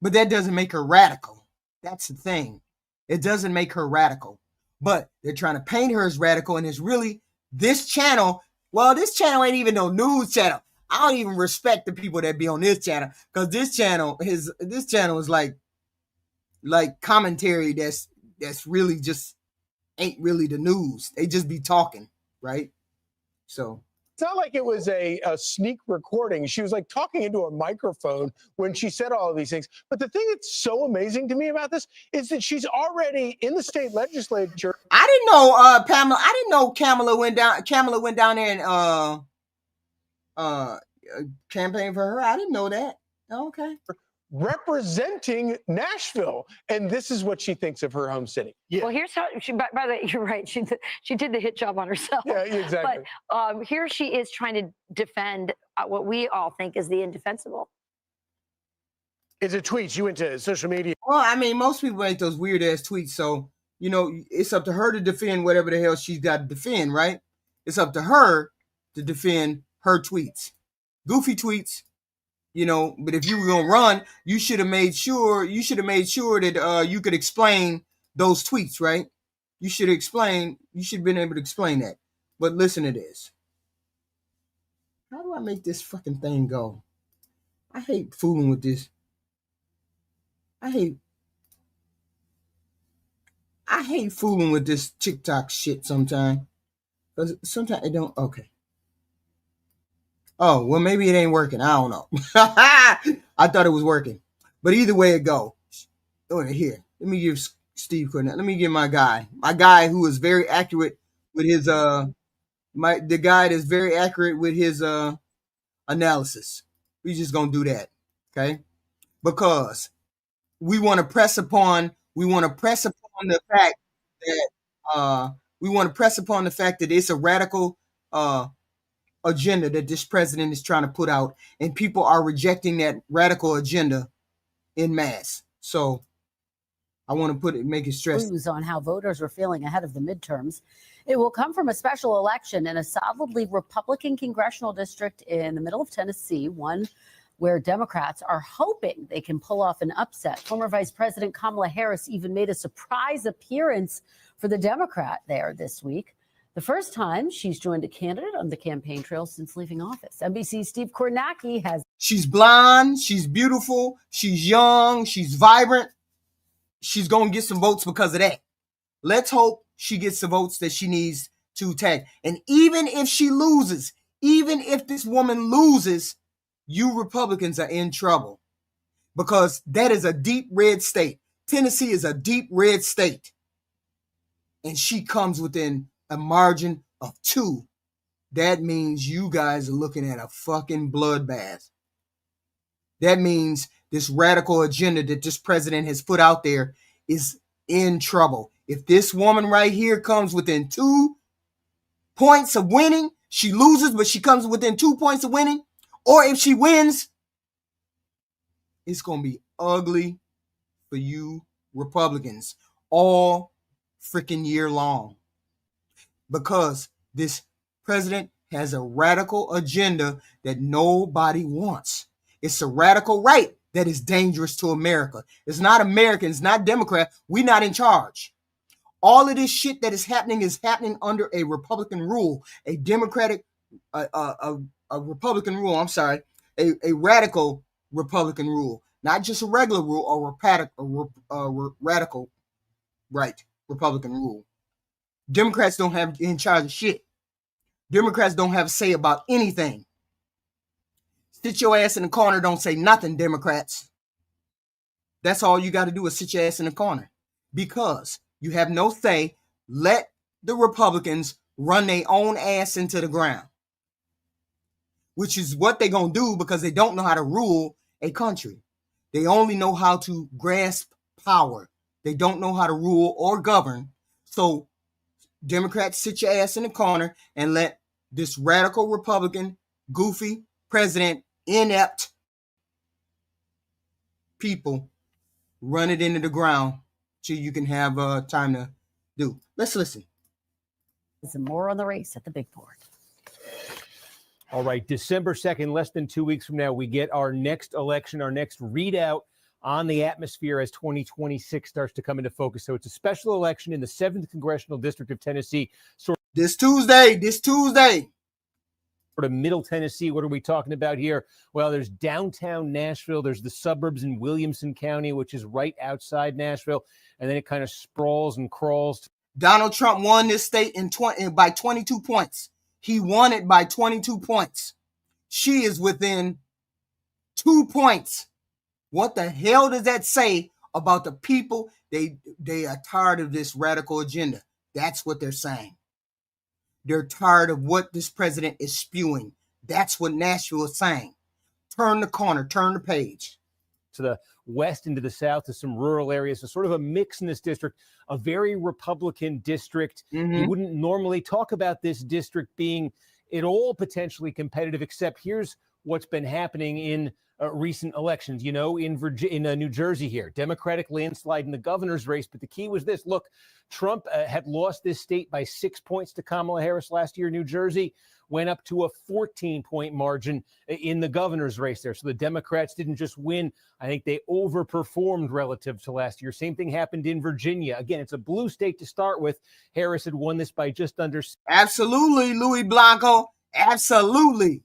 But that doesn't make her radical. That's the thing. It doesn't make her radical. But they're trying to paint her as radical, and it's really this channel. Well, this channel ain't even no news channel. I don't even respect the people that be on this channel, because this channel is like commentary that's really just ain't really the news. They just be talking, right? So it's not like it was a sneak recording. She was like talking into a microphone when she said all of these things. But the thing that's so amazing to me about this is that she's already in the state legislature. I didn't know Pamela. I didn't know Kamala went down there and campaign for her. I didn't know that. Okay. Representing Nashville, and this is what she thinks of her home city. Yeah. Well, here's how she. By the way, you're right. She did the hit job on herself. Yeah, exactly. But here she is trying to defend what we all think is the indefensible. It's a tweet. She went to social media. Well, I mean, most people make those weird ass tweets, so it's up to her to defend whatever the hell she's got to defend, right? It's up to her to defend her tweets, goofy tweets. But if you were gonna run, you should have made sure that you could explain those tweets, right? You should have been able to explain that. But listen to this. How do I make this fucking thing go? I hate fooling with this. I hate fooling with this TikTok shit sometimes. Because sometimes it don't. Okay. Oh, well, maybe it ain't working. I don't know. I thought it was working. But either way it go. Oh, here. Let me give Steve Cornell. Let me give my guy who is very accurate with his the guy that's very accurate with his analysis. We just gonna do that. Okay? Because we want to press upon the fact that it's a radical agenda that this president is trying to put out, and people are rejecting that radical agenda in mass. So I want to make it stressed. Clues on how voters are feeling ahead of the midterms. It will come from a special election in a solidly Republican congressional district in the middle of Tennessee, one where Democrats are hoping they can pull off an upset. Former Vice President Kamala Harris even made a surprise appearance for the Democrat there this week. The first time she's joined a candidate on the campaign trail since leaving office. NBC's Steve Kornacki has. She's blonde, she's beautiful, she's young, she's vibrant. She's going to get some votes because of that. Let's hope she gets the votes that she needs to tag. And even if she loses, even if this woman loses, you Republicans are in trouble because that is a deep red state. Tennessee is a deep red state. And she comes within a margin of 2. That means you guys are looking at a fucking bloodbath. That means this radical agenda that this president has put out there is in trouble. If this woman right here comes within 2 points of winning, she loses, but she comes within 2 points of winning, or if she wins, it's going to be ugly for you Republicans all freaking year long. Because this president has a radical agenda that nobody wants. It's a radical right that is dangerous to America. It's not Americans, not Democrats. We're not in charge. All of this shit that is happening under a Republican rule, a Democratic, a Republican rule. I'm sorry, a radical Republican rule, not just a regular rule or a radical right Republican rule. Democrats don't have in charge of shit. Democrats don't have a say about anything. Sit your ass in the corner, don't say nothing, Democrats. That's all you got to do is sit your ass in the corner. Because you have no say, let the Republicans run their own ass into the ground. Which is what they're going to do because they don't know how to rule a country. They only know how to grasp power. They don't know how to rule or govern. So Democrats, sit your ass in the corner and let this radical Republican, goofy president, inept people run it into the ground so you can have time to do. Let's listen. Some more on the race at the big board. All right, December 2nd, less than 2 weeks from now, we get our next election, our next readout on the atmosphere as 2026 starts to come into focus. So it's a special election in the 7th Congressional District of Tennessee. This Tuesday. Sort of Middle Tennessee. What are we talking about here? Well, there's downtown Nashville. There's the suburbs in Williamson County, which is right outside Nashville. And then it kind of sprawls and crawls. Donald Trump won this state by 22 points. He won it by 22 points. She is within 2 points. What the hell does that say about the people? They are tired of this radical agenda. That's what they're saying. They're tired of what this president is spewing. That's what Nashville is saying. Turn the corner, turn the page. To the west and to the south to some rural areas. So sort of a mix in this district, a very Republican district. Mm-hmm. You wouldn't normally talk about this district being at all potentially competitive, except here's what's been happening in recent elections, you know, in New Jersey here, Democratic landslide in the governor's race. But the key was this. Look, Trump had lost this state by 6 points to Kamala Harris last year. New Jersey went up to a 14-point margin in the governor's race there. So the Democrats didn't just win. I think they overperformed relative to last year. Same thing happened in Virginia. Again, it's a blue state to start with. Harris had won this by just under. Absolutely, Louis Blanco. Absolutely.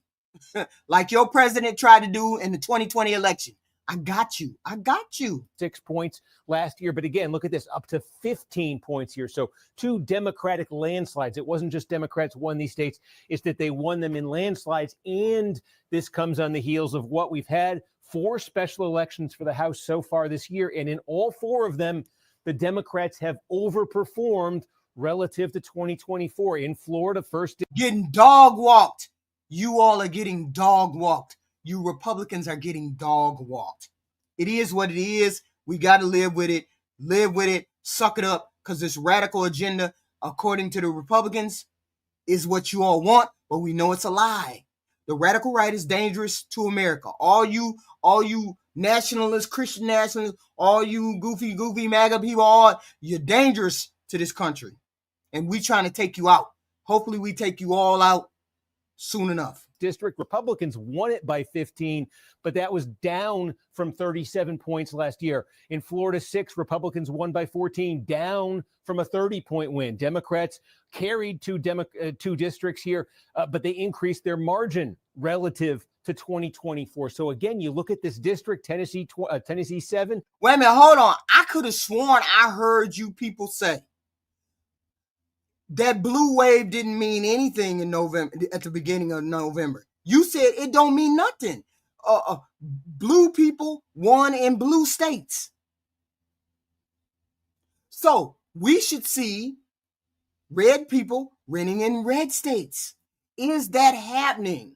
Like your president tried to do in the 2020 election. I got you. 6 points last year. But again, look at this, up to 15 points here. So 2 Democratic landslides. It wasn't just Democrats won these states. It's that they won them in landslides. And this comes on the heels of what we've had 4 special elections for the House so far this year. And in all 4 of them, the Democrats have overperformed relative to 2024. In Florida, first. Getting dog walked. You all are getting dog walked. You Republicans are getting dog walked. It is what it is. We got to live with it. Live with it. Suck it up. Because this radical agenda, according to the Republicans, is what you all want. But we know it's a lie. The radical right is dangerous to America. All you nationalists, Christian nationalists, all you goofy MAGA people, all you're dangerous to this country. And we trying to take you out. Hopefully we take you all out soon enough. District Republicans won it by 15, but that was down from 37 points last year. In Florida 6, Republicans won by 14, down from a 30-point win. Democrats carried two districts here, but they increased their margin relative to 2024. So again, you look at this district, Tennessee 7. Wait a minute, hold on. I could have sworn I heard you people say that blue wave didn't mean anything in November, at the beginning of November. You said it don't mean nothing. Blue people won in blue states. So we should see red people winning in red states. Is that happening?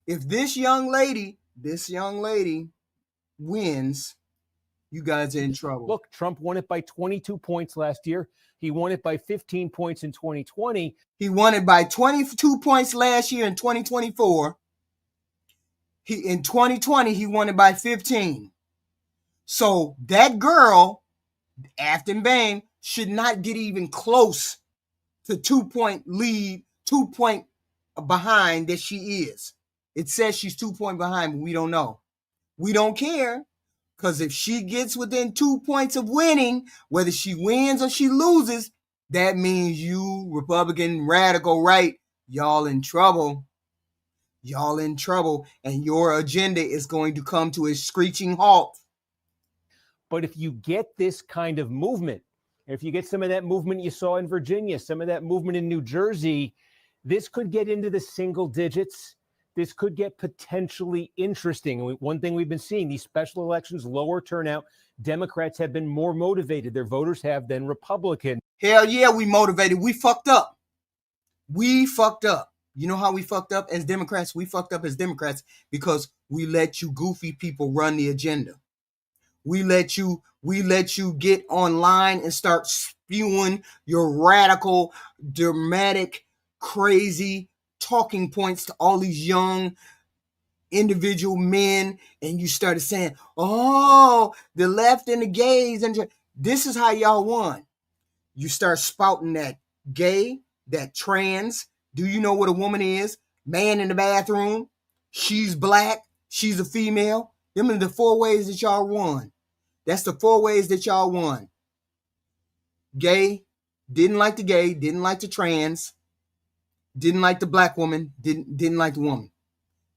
If this young lady wins, you guys are in trouble. Look, Trump won it by 22 points last year. He won it by 15 points in 2020. He won it by 22 points last year in 2024. In 2020, he won it by 15. So that girl, Afton Bain, should not get even close to 2-point lead, 2-point behind that she is. It says she's 2-point behind, but we don't know. We don't care. Because if she gets within 2 points of winning, whether she wins or she loses, that means you, Republican radical right, y'all in trouble. Y'all in trouble. And your agenda is going to come to a screeching halt. But if you get this kind of movement, if you get some of that movement you saw in Virginia, some of that movement in New Jersey, this could get into the single digits. This could get potentially interesting. One thing we've been seeing, these special elections, lower turnout, Democrats have been more motivated, their voters have, than Republicans. Hell yeah, we motivated. We fucked up. We fucked up. You know how we fucked up as Democrats? We fucked up as Democrats because we let you goofy people run the agenda. We let you get online and start spewing your radical, dramatic, crazy talking points to all these young individual men, and you started saying, oh, the left and the gays, and this is how y'all won. You start spouting that gay, that trans. Do you know what a woman is? Man in the bathroom. She's black. She's a female. Them are the 4 ways that y'all won. That's the 4 ways that y'all won. Gay, didn't like the gay, didn't like the trans, didn't like the black woman, didn't like the woman.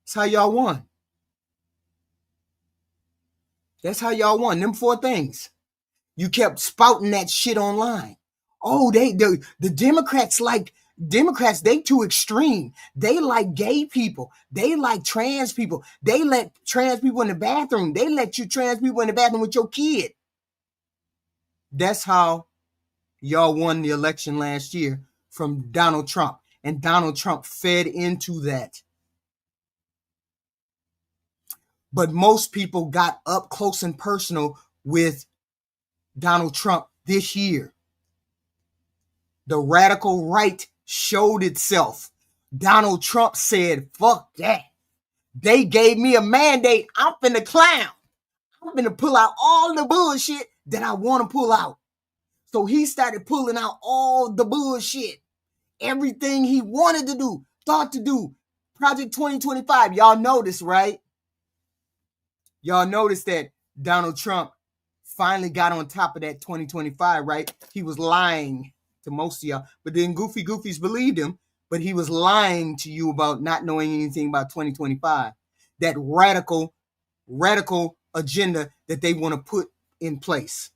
That's how y'all won. That's how y'all won. Them 4 things. You kept spouting that shit online. Oh, the Democrats, they too extreme. They like gay people. They like trans people. They let trans people in the bathroom. They let you trans people in the bathroom with your kid. That's how y'all won the election last year from Donald Trump. And Donald Trump fed into that. But most people got up close and personal with Donald Trump this year. The radical right showed itself. Donald Trump said, fuck that. They gave me a mandate. I'm finna clown. I'm finna pull out all the bullshit that I want to pull out. So he started pulling out all the bullshit. Everything he wanted to do, thought to do. Project 2025. Y'all notice, right? Y'all notice that Donald Trump finally got on top of that 2025, right? He was lying to most of y'all, but then goofy goofies believed him, but he was lying to you about not knowing anything about 2025. That radical agenda that they want to put in place.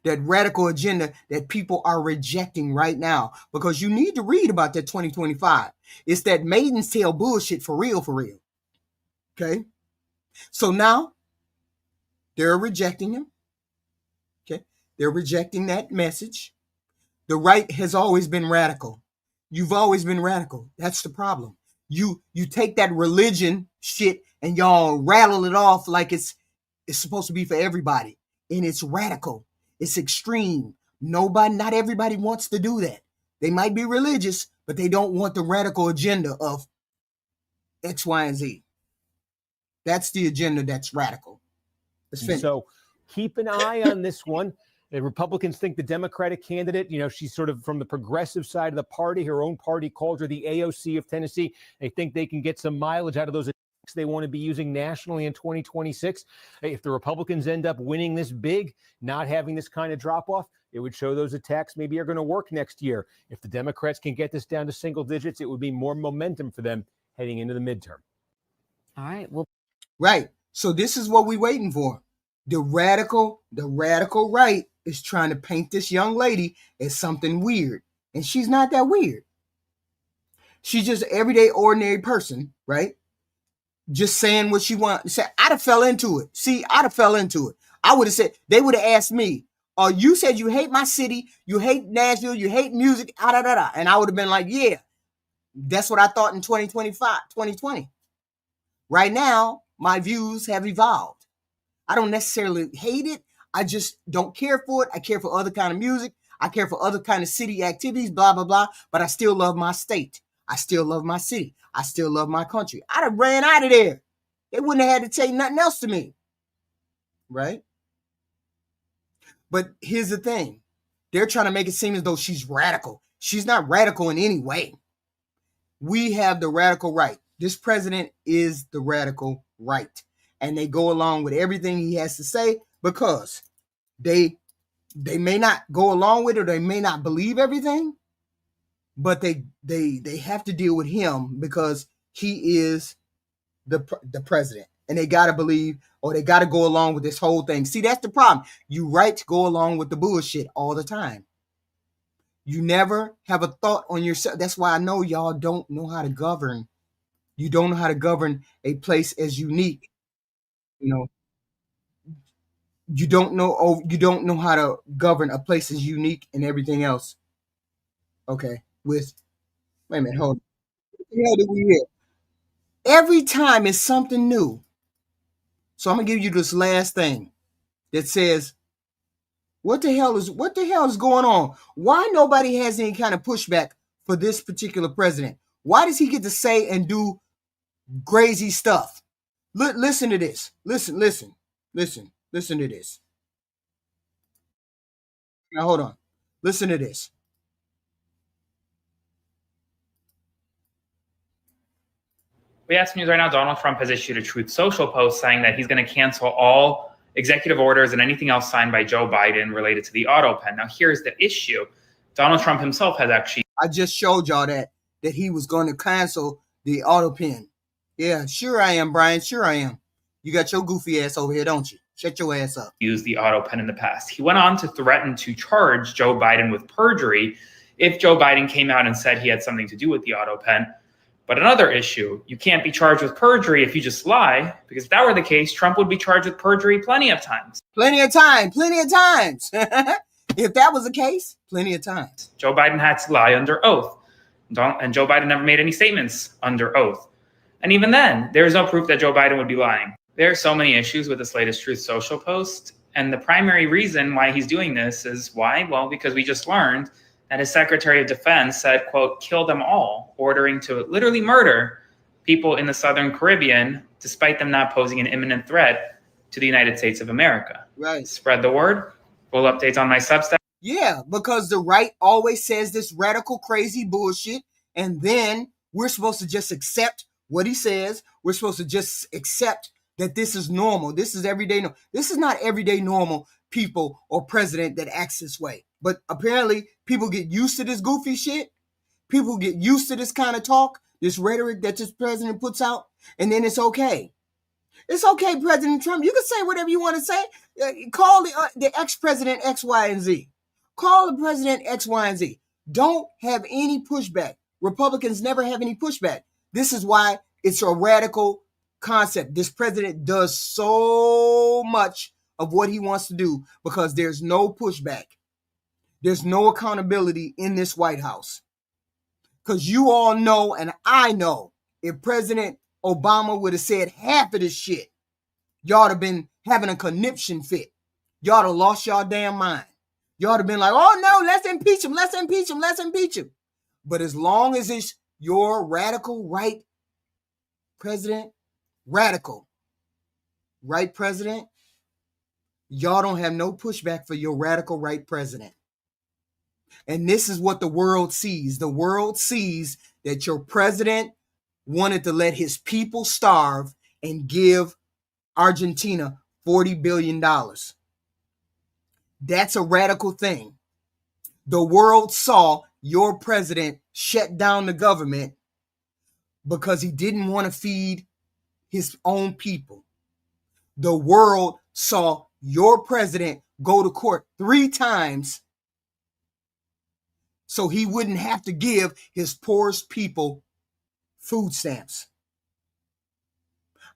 That radical agenda that people are rejecting right now, because you need to read about that 2025. It's that maiden's tail bullshit for real. Okay? So now they're rejecting him. Okay? They're rejecting that message. The right has always been radical. You've always been radical. That's the problem. You take that religion shit and y'all rattle it off like it's supposed to be for everybody. And it's radical. It's extreme. Not everybody wants to do that. They might be religious, but they don't want the radical agenda of X, Y, and Z. That's the agenda that's radical. So keep an eye on this one. The Republicans think the Democratic candidate, she's sort of from the progressive side of the party. Her own party called her the AOC of Tennessee. They think they can get some mileage out of those attacks they want to be using nationally in 2026. If the Republicans end up winning this big, not having this kind of drop off, it would show those attacks maybe are going to work next year. If the Democrats can get this down to single digits, it would be more momentum for them heading into the midterm. All right. Well, right. So this is what we're waiting for. The radical right is trying to paint this young lady as something weird. And she's not that weird. She's just an everyday, ordinary person, right? Just saying what she wants. I'd have fell into it. I'd have fell into it. I would have said, they would have asked me, you said you hate my city, you hate Nashville, you hate music, and I would have been like, yeah, that's what I thought in 2020. Right now, my views have evolved. I don't necessarily hate it. I just don't care for it. I care for other kind of music. I care for other kind of city activities, blah, blah, blah. But I still love my state. I still love my city. I still love my country. I'd have ran out of there. They wouldn't have had to say nothing else to me. Right? But here's the thing. They're trying to make it seem as though she's radical. She's not radical in any way. We have the radical right. This president is the radical right. And they go along with everything he has to say because they may not go along with it or they may not believe everything, but they have to deal with him because he is the president. And they got to believe or they got to go along with this whole thing. See, that's the problem. You right to go along with the bullshit all the time. You never have a thought on yourself. That's why I know y'all don't know how to govern. You don't know how to govern a place as unique. You don't know how to govern a place as unique and everything else. Okay. Wait a minute, hold on. What the hell did we hear? Every time it's something new. So I'm gonna give you this last thing that says, what the hell is going on? Why nobody has any kind of pushback for this particular president? Why does he get to say and do crazy stuff? Listen to this. Listen to this. Now hold on. Listen to this. We ask news right now. Donald Trump has issued a Truth Social post saying that he's going to cancel all executive orders and anything else signed by Joe Biden related to the auto pen. Now, here's the issue. Donald Trump himself has actually... I just showed y'all that he was going to cancel the auto pen. Yeah, sure I am, Brian. Sure I am. You got your goofy ass over here, don't you? Shut your ass up. Used the auto pen in the past. He went on to threaten to charge Joe Biden with perjury if Joe Biden came out and said he had something to do with the auto pen. But another issue, you can't be charged with perjury if you just lie, because if that were the case, Trump would be charged with perjury plenty of times. Plenty of times. If that was the case, plenty of times. Joe Biden had to lie under oath. And Joe Biden never made any statements under oath. And even then, there's no proof that Joe Biden would be lying. There are so many issues with this latest Truth Social post. And the primary reason why he's doing this is why? Well, because we just learned that his Secretary of Defense said, quote, kill them all, ordering to literally murder people in the Southern Caribbean, despite them not posing an imminent threat to the United States of America. Right. Spread the word. Full updates on my Substack. Yeah, because the right always says this radical, crazy bullshit. And then we're supposed to just accept what he says. We're supposed to just accept that this is normal. This is everyday. This is not everyday normal people or president that acts this way. But apparently people get used to this goofy shit. People get used to this kind of talk, this rhetoric that this president puts out, and then it's okay. It's okay, President Trump. You can say whatever you want to say. Call the ex-president X, Y, and Z. Call the president X, Y, and Z. Don't have any pushback. Republicans never have any pushback. This is why it's a radical concept. This president does so much of what he wants to do because there's no pushback. There's no accountability in this White House. Because you all know, and I know, if President Obama would have said half of this shit, y'all have been having a conniption fit. Y'all have lost y'all damn mind. Y'all have been like, oh no, let's impeach him, let's impeach him, let's impeach him. But as long as it's your radical right president, radical, right president, y'all don't have no pushback for your radical right president. And this is what the world sees. The world sees that your president wanted to let his people starve and give Argentina $40 billion. That's a radical thing. The world saw your president shut down the government because he didn't want to feed his own people. The world saw your president go to court 3 times so he wouldn't have to give his poorest people food stamps.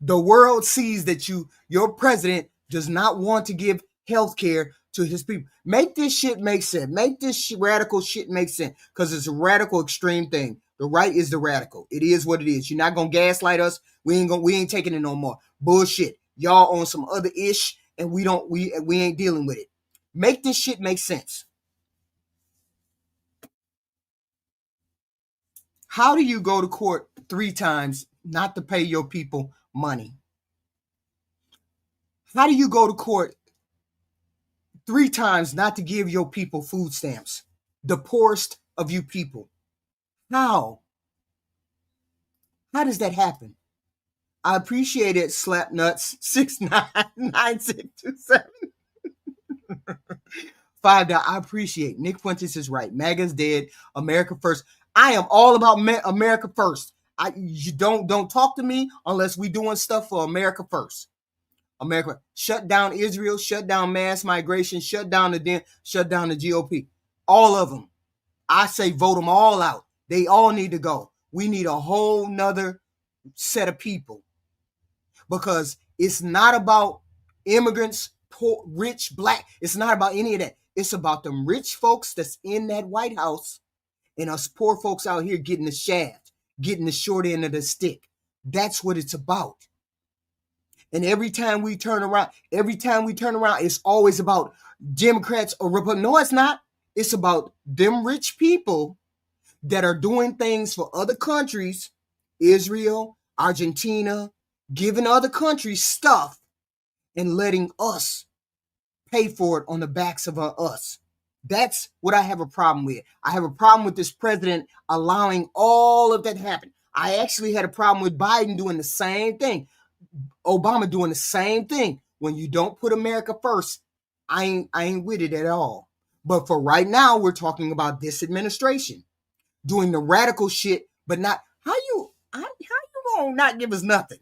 The world sees that your president does not want to give health care to his people. Make this shit make sense. Make this radical shit make sense, because it's a radical extreme thing. The right is the radical. It is what it is. You're not gonna gaslight us. We ain't taking it no more. Bullshit. Y'all on some other ish, and we ain't dealing with it. Make this shit make sense. How do you go to court 3 times not to pay your people money? How do you go to court 3 times not to give your people food stamps? The poorest of you people. How? How does that happen? I appreciate it, Slapnuts 699627. $5. I appreciate. Nick Fuentes is right. MAGA's dead. America first. I am all about America first. You don't talk to me unless we doing stuff for America first. America, shut down Israel, shut down mass migration, shut down the GOP. All of them. I say vote them all out. They all need to go. We need a whole nother set of people, because it's not about immigrants, poor, rich, black. It's not about any of that. It's about them rich folks that's in that White House and us poor folks out here getting the shaft, getting the short end of the stick. That's what it's about. And every time we turn around, it's always about Democrats or Republicans. No, it's not. It's about them rich people that are doing things for other countries, Israel, Argentina, giving other countries stuff and letting us pay for it on the backs of us. That's what I have a problem with. I have a problem with this president allowing all of that to happen. I actually had a problem with Biden doing the same thing. Obama doing the same thing. When you don't put America first, I ain't with it at all. But for right now, we're talking about this administration doing the radical shit, but not how you gonna not give us nothing?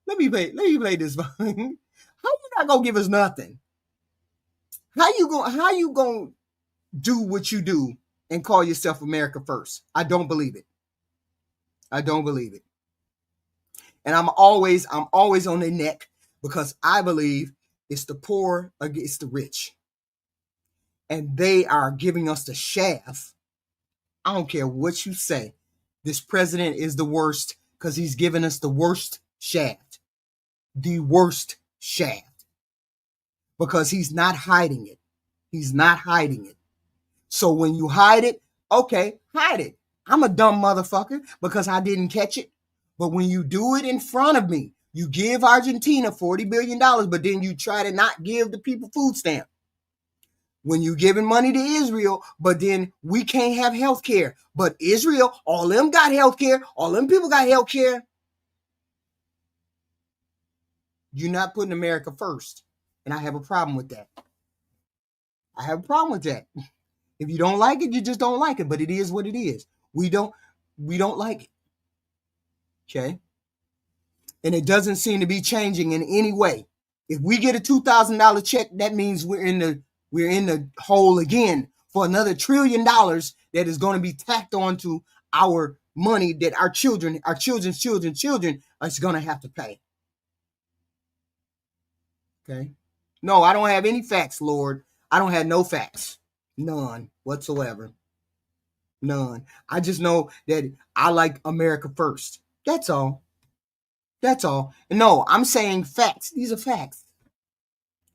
Let me play this. How you not gonna give us nothing? How you gonna do what you do and call yourself America first? I don't believe it. And I'm always on their neck, because I believe it's the poor against the rich. And they are giving us the shaft. I don't care what you say. This president is the worst because he's giving us the worst shaft. The worst shaft. Because he's not hiding it. So when you hide it, okay, hide it. I'm a dumb motherfucker because I didn't catch it. But when you do it in front of me, you give Argentina $40 billion, but then you try to not give the people food stamp. When you giving money to Israel, but then we can't have health care. But Israel, all them got health care. All them people got health care. You're not putting America first. And I have a problem with that. If you don't like it, you just don't like it. But it is what it is. We don't like it. Okay? And it doesn't seem to be changing in any way. If we get a $2,000 check, that means we're in the hole again for another $1 trillion that is going to be tacked onto our money that our children's children is going to have to pay. Okay? No, I don't have any facts, Lord. I don't have no facts. None whatsoever. None. I just know that I like America first. That's all. No, I'm saying facts. These are facts.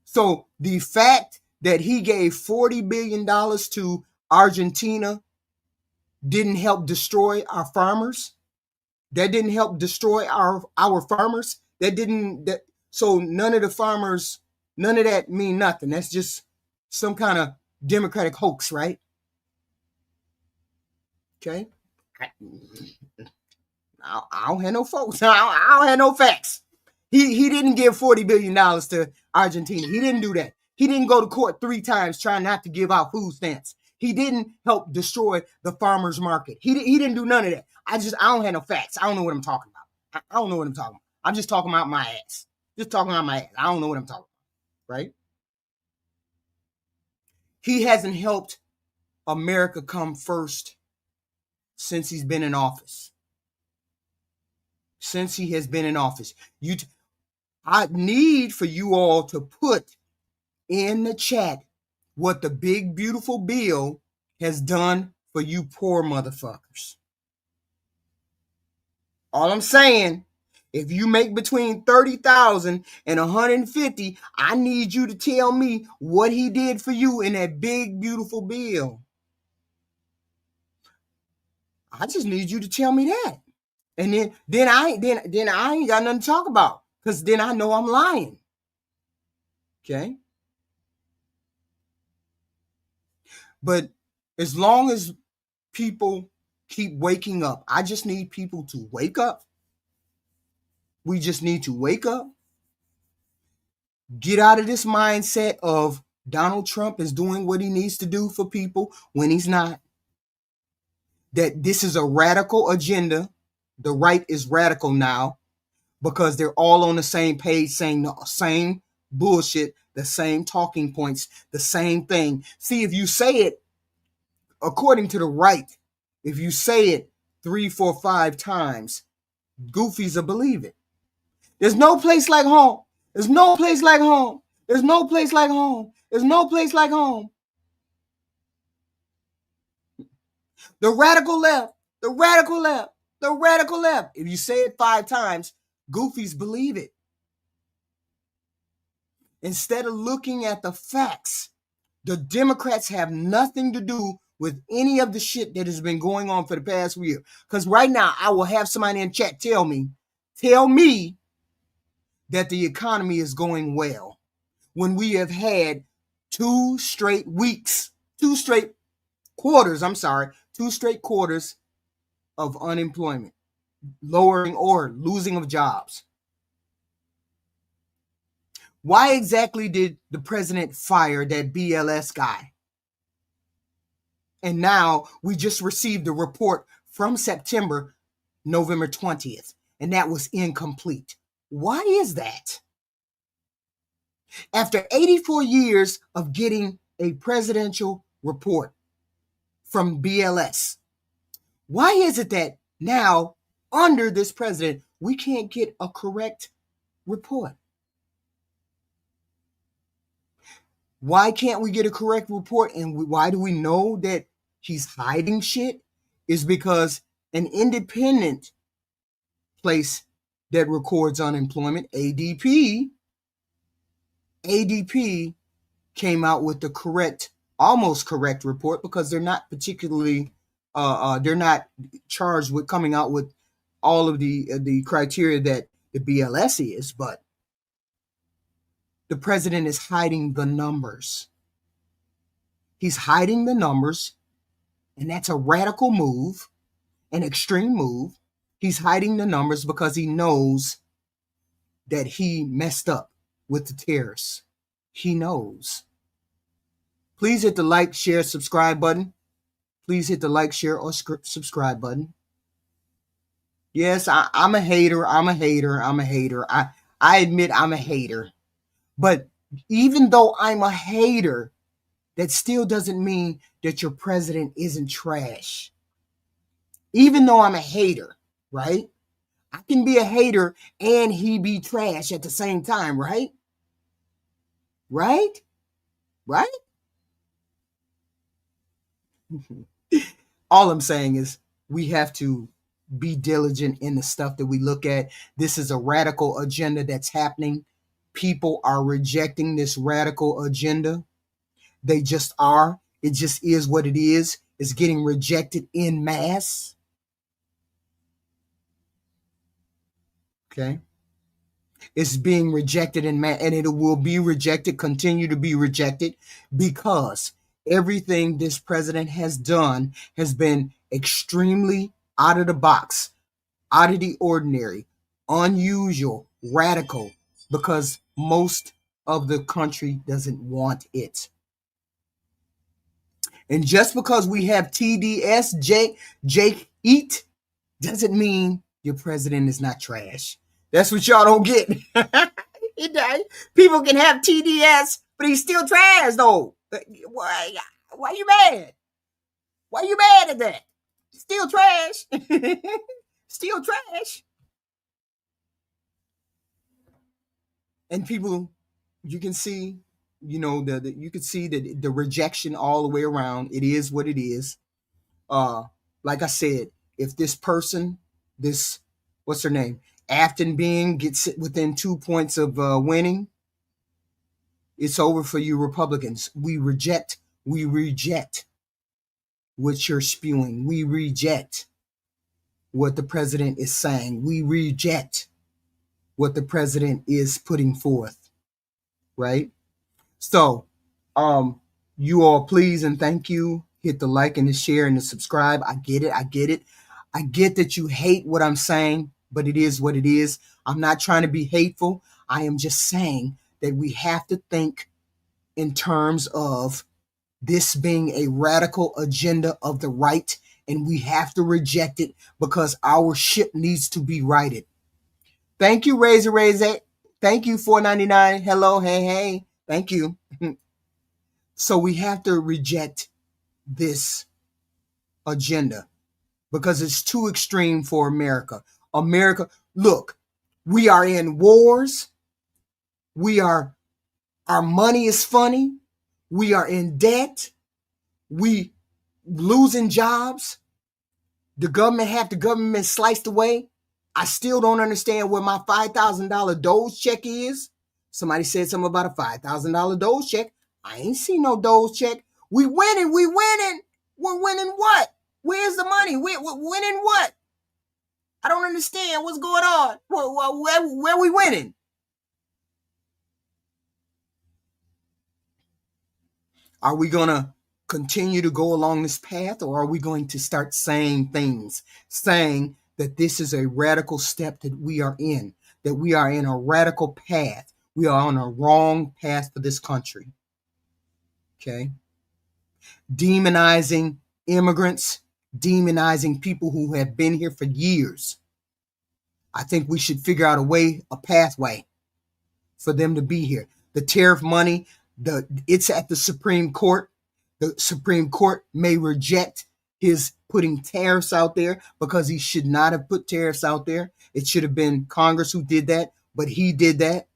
So the fact that he gave $40 billion to Argentina didn't help destroy our farmers. That didn't help destroy our farmers. So none of the farmers, none of that mean nothing. That's just some kind of Democratic hoax, right? Okay. I don't have no folks. I don't have no facts. He didn't give $40 billion to Argentina. He didn't do that. He didn't go to court 3 times trying not to give out food stamps. He didn't help destroy the farmers market. He didn't do none of that. I don't have no facts. I don't know what I'm talking about. I don't know what I'm talking about. I'm just talking about my ass. Just talking about my ass. I don't know what I'm talking about, right? He hasn't helped America come first since he's been in office. Since he has been in office. I need for you all to put in the chat what the big beautiful bill has done for you poor motherfuckers. All I'm saying, if you make between 30,000 and 150, I need you to tell me what he did for you in that big beautiful bill. I just need you to tell me that. And then I ain't got nothing to talk about, because then I know I'm lying. Okay? But as long as people keep waking up, I just need people to wake up. We just need to wake up. Get out of this mindset of Donald Trump is doing what he needs to do for people when he's not. That this is a radical agenda. The right is radical now because they're all on the same page saying the same bullshit, the same talking points, the same thing. See, if you say it according to the right, if you say it 3, 4, 5 times, goofies will believe it. There's no place like home. There's no place like home. There's no place like home. There's no place like home. The radical left, the radical left, the radical left. If you say it 5 times, goofies believe it. Instead of looking at the facts, the Democrats have nothing to do with any of the shit that has been going on for the past year. Because right now, I will have somebody in chat tell me that the economy is going well when we have had 2 straight quarters of unemployment, lowering or losing of jobs. Why exactly did the president fire that BLS guy? And now we just received a report from September, November 20th, and that was incomplete. Why is that? After 84 years of getting a presidential report from BLS, why is it that now, under this president, we can't get a correct report? Why can't we get a correct report? And why do we know that he's hiding shit? Is because an independent place that records unemployment, ADP, came out with the correct, almost correct report, because they're not particularly, they're not charged with coming out with all of the criteria that the BLS is, but the president is hiding the numbers. He's hiding the numbers, and that's a radical move, an extreme move. He's hiding the numbers because he knows that he messed up with the tariffs. He knows. Please hit the like, share, subscribe button. Please hit the like, share, or subscribe button. Yes, I'm a hater. I admit I'm a hater. But even though I'm a hater, that still doesn't mean that your president isn't trash. Even though I'm a hater, right? I can be a hater and he be trash at the same time, right? Right? All I'm saying is we have to be diligent in the stuff that we look at. This is a radical agenda that's happening. People are rejecting this radical agenda. They just are. It just is what it is. It's getting rejected en masse. Okay. It's being rejected and it will be rejected, continue to be rejected, because everything this president has done has been extremely out of the box, out of the ordinary, unusual, radical, because most of the country doesn't want it. And just because we have TDS, Jake Eat, doesn't mean your president is not trash. That's what y'all don't get. People can have TDS, but he's still trash, though. Why you mad? Why you mad at that? Still trash. Still trash. And people, you can see, you know, you can see the rejection all the way around. It is what it is. Like I said, if this person, what's her name, Afton Being, gets it within 2 points of winning, it's over for you Republicans. We reject what you're spewing. We reject what the president is saying. We reject what the president is putting forth, right? So, you all, please and thank you. Hit the like and the share and the subscribe. I get it. I get that you hate what I'm saying, but it is what it is. I'm not trying to be hateful. I am just saying that we have to think in terms of this being a radical agenda of the right, and we have to reject it because our ship needs to be righted. Thank you, Razor. Thank you, $4.99. Hello, hey. Thank you. So we have to reject this agenda because it's too extreme for America. America, look, we are in wars. Our money is funny. We are in debt. We losing jobs. The government sliced away. I still don't understand where my $5,000 Doge check is. Somebody said something about a $5,000 Doge check. I ain't seen no Doge check. We winning. We're winning what? Where's the money? We're winning what? I don't understand what's going on. Where we winning? Are we going to continue to go along this path, or are we going to start saying things, saying that this is a radical step that we are in a radical path. We are on a wrong path for this country. Okay. Demonizing immigrants, demonizing people who have been here for years. I think we should figure out a pathway for them to be here. The tariff money, it's at the Supreme Court. The Supreme Court may reject his putting tariffs out there because he should not have put tariffs out there. It should have been Congress who did that, but he did that.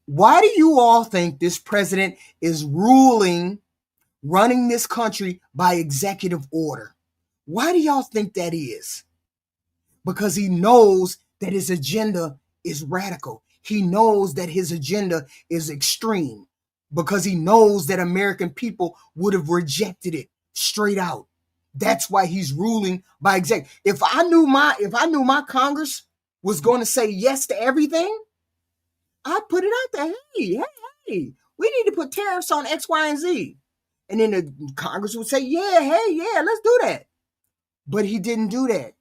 Why do you all think this president is running this country by executive order? Why do y'all think that is? Because he knows that his agenda is radical. He knows that his agenda is extreme, because he knows that American people would have rejected it straight out. That's why he's ruling by executive. If I knew my Congress was going to say yes to everything, I'd put it out there. Hey, we need to put tariffs on X, Y, and Z. And then the Congress would say, yeah, let's do that. But he didn't do that.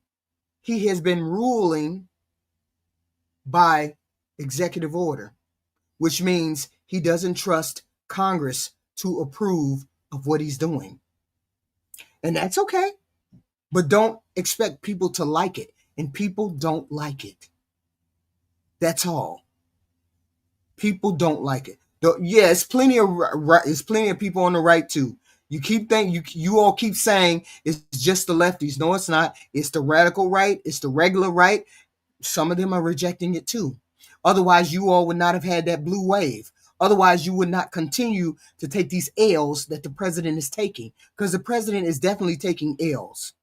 He has been ruling by executive order, which means he doesn't trust Congress to approve of what he's doing. And that's okay. But don't expect people to like it. And people don't like it. That's all. People don't like it. Yeah, it's plenty of people on the right too. You all keep saying it's just the lefties. No, it's not. It's the radical right. It's the regular right. Some of them are rejecting it too. Otherwise, you all would not have had that blue wave. Otherwise, you would not continue to take these L's that the president is taking, because the president is definitely taking L's.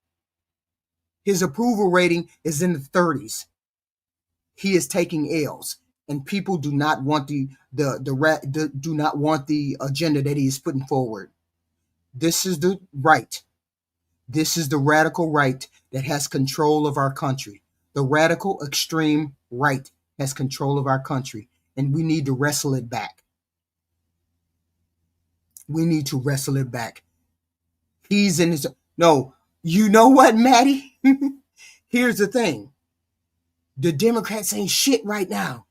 His approval rating is in the 30s. He is taking L's, and people do not want the agenda that he is putting forward. This is the right. This is the radical right that has control of our country. The radical extreme right has control of our country, and we need to wrestle it back. We need to wrestle it back. He's in his. No, you know what, Maddie? Here's the thing. The Democrats ain't shit right now.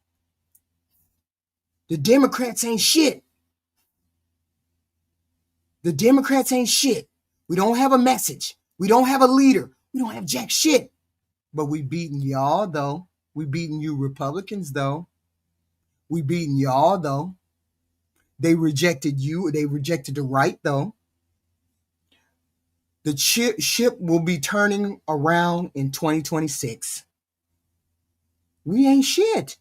The Democrats ain't shit. The Democrats ain't shit. We don't have a message. We don't have a leader. We don't have jack shit. But we beating y'all, though. We beating you Republicans, though. We beating y'all, though. They rejected you. They rejected the right, though. The ship will be turning around in 2026. We ain't shit.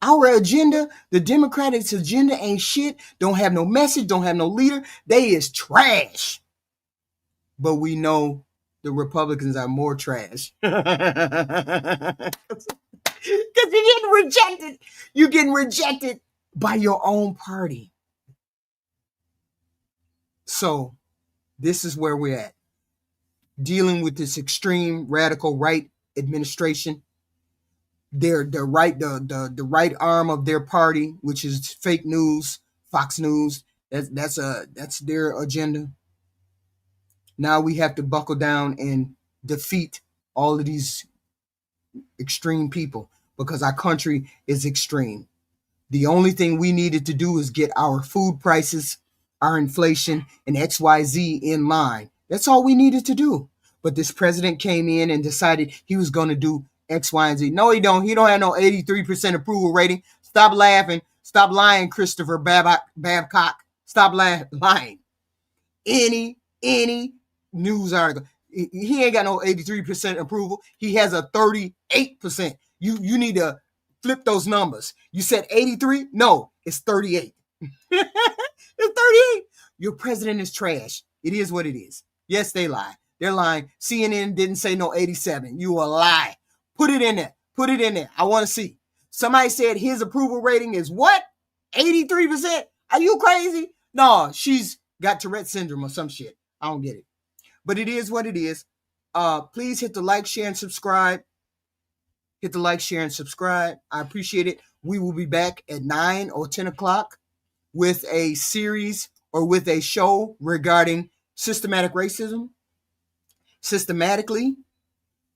Our agenda, the Democratic agenda ain't shit. Don't have no message, don't have no leader. They is trash. But we know the Republicans are more trash. Because you're getting rejected. You're getting rejected by your own party. So this is where we're at. Dealing with this extreme radical right administration. The right arm of their party, which is fake news, Fox News. That's their agenda. Now we have to buckle down and defeat all of these extreme people because our country is extreme. The only thing we needed to do is get our food prices, our inflation, and XYZ in line. That's all we needed to do. But this president came in and decided he was going to do X, Y, and Z. No, he don't. He don't have no 83% approval rating. Stop laughing. Stop lying, Christopher Babcock. Stop lying. Any news article. He ain't got no 83% approval. He has a 38%. You need to flip those numbers. You said 83? No, it's 38. It's 38. Your president is trash. It is what it is. Yes, they lie. They're lying. CNN didn't say no 87. You a lie. Put it in there. Put it in there. I want to see. Somebody said his approval rating is what? 83%? Are you crazy? No, she's got Tourette syndrome or some shit. I don't get it. But it is what it is. Please hit the like, share, and subscribe. Hit the like, share, and subscribe. I appreciate it. We will be back at 9 or 10 o'clock with a series or with a show regarding systematic racism. Systematically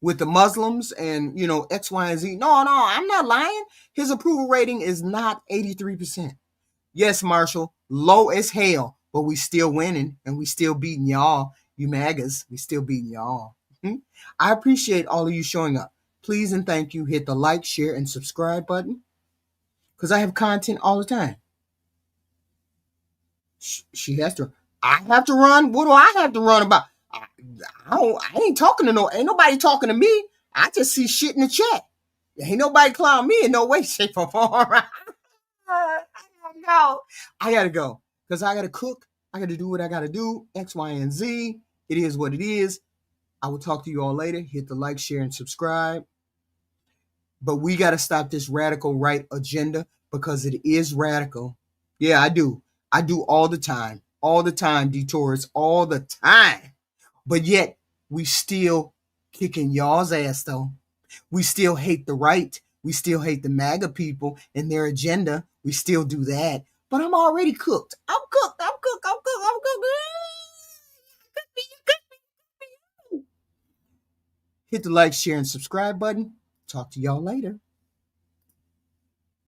with the Muslims and, X, Y, and Z. No, I'm not lying. His approval rating is not 83%. Yes, Marshall, low as hell, but we still winning and we still beating y'all. You MAGAs, we still beating y'all. I appreciate all of you showing up. Please and thank you. Hit the like, share, and subscribe button because I have content all the time. She has to. I have to run. What do I have to run about? I ain't talking to ain't nobody talking to me. I just see shit in the chat. Ain't nobody clown me in no way, shape, or form. I gotta go because I gotta cook. I gotta do what I gotta do. X, Y, and Z. It is what it is. I will talk to you all later. Hit the like, share, and subscribe. But we gotta stop this radical right agenda because it is radical. Yeah, I do. I do all the time. All the time, detours, all the time. But yet, we still kicking y'all's ass, though. We still hate the right. We still hate the MAGA people and their agenda. We still do that. But I'm already cooked. I'm cooked. Hit the like, share, and subscribe button. Talk to y'all later.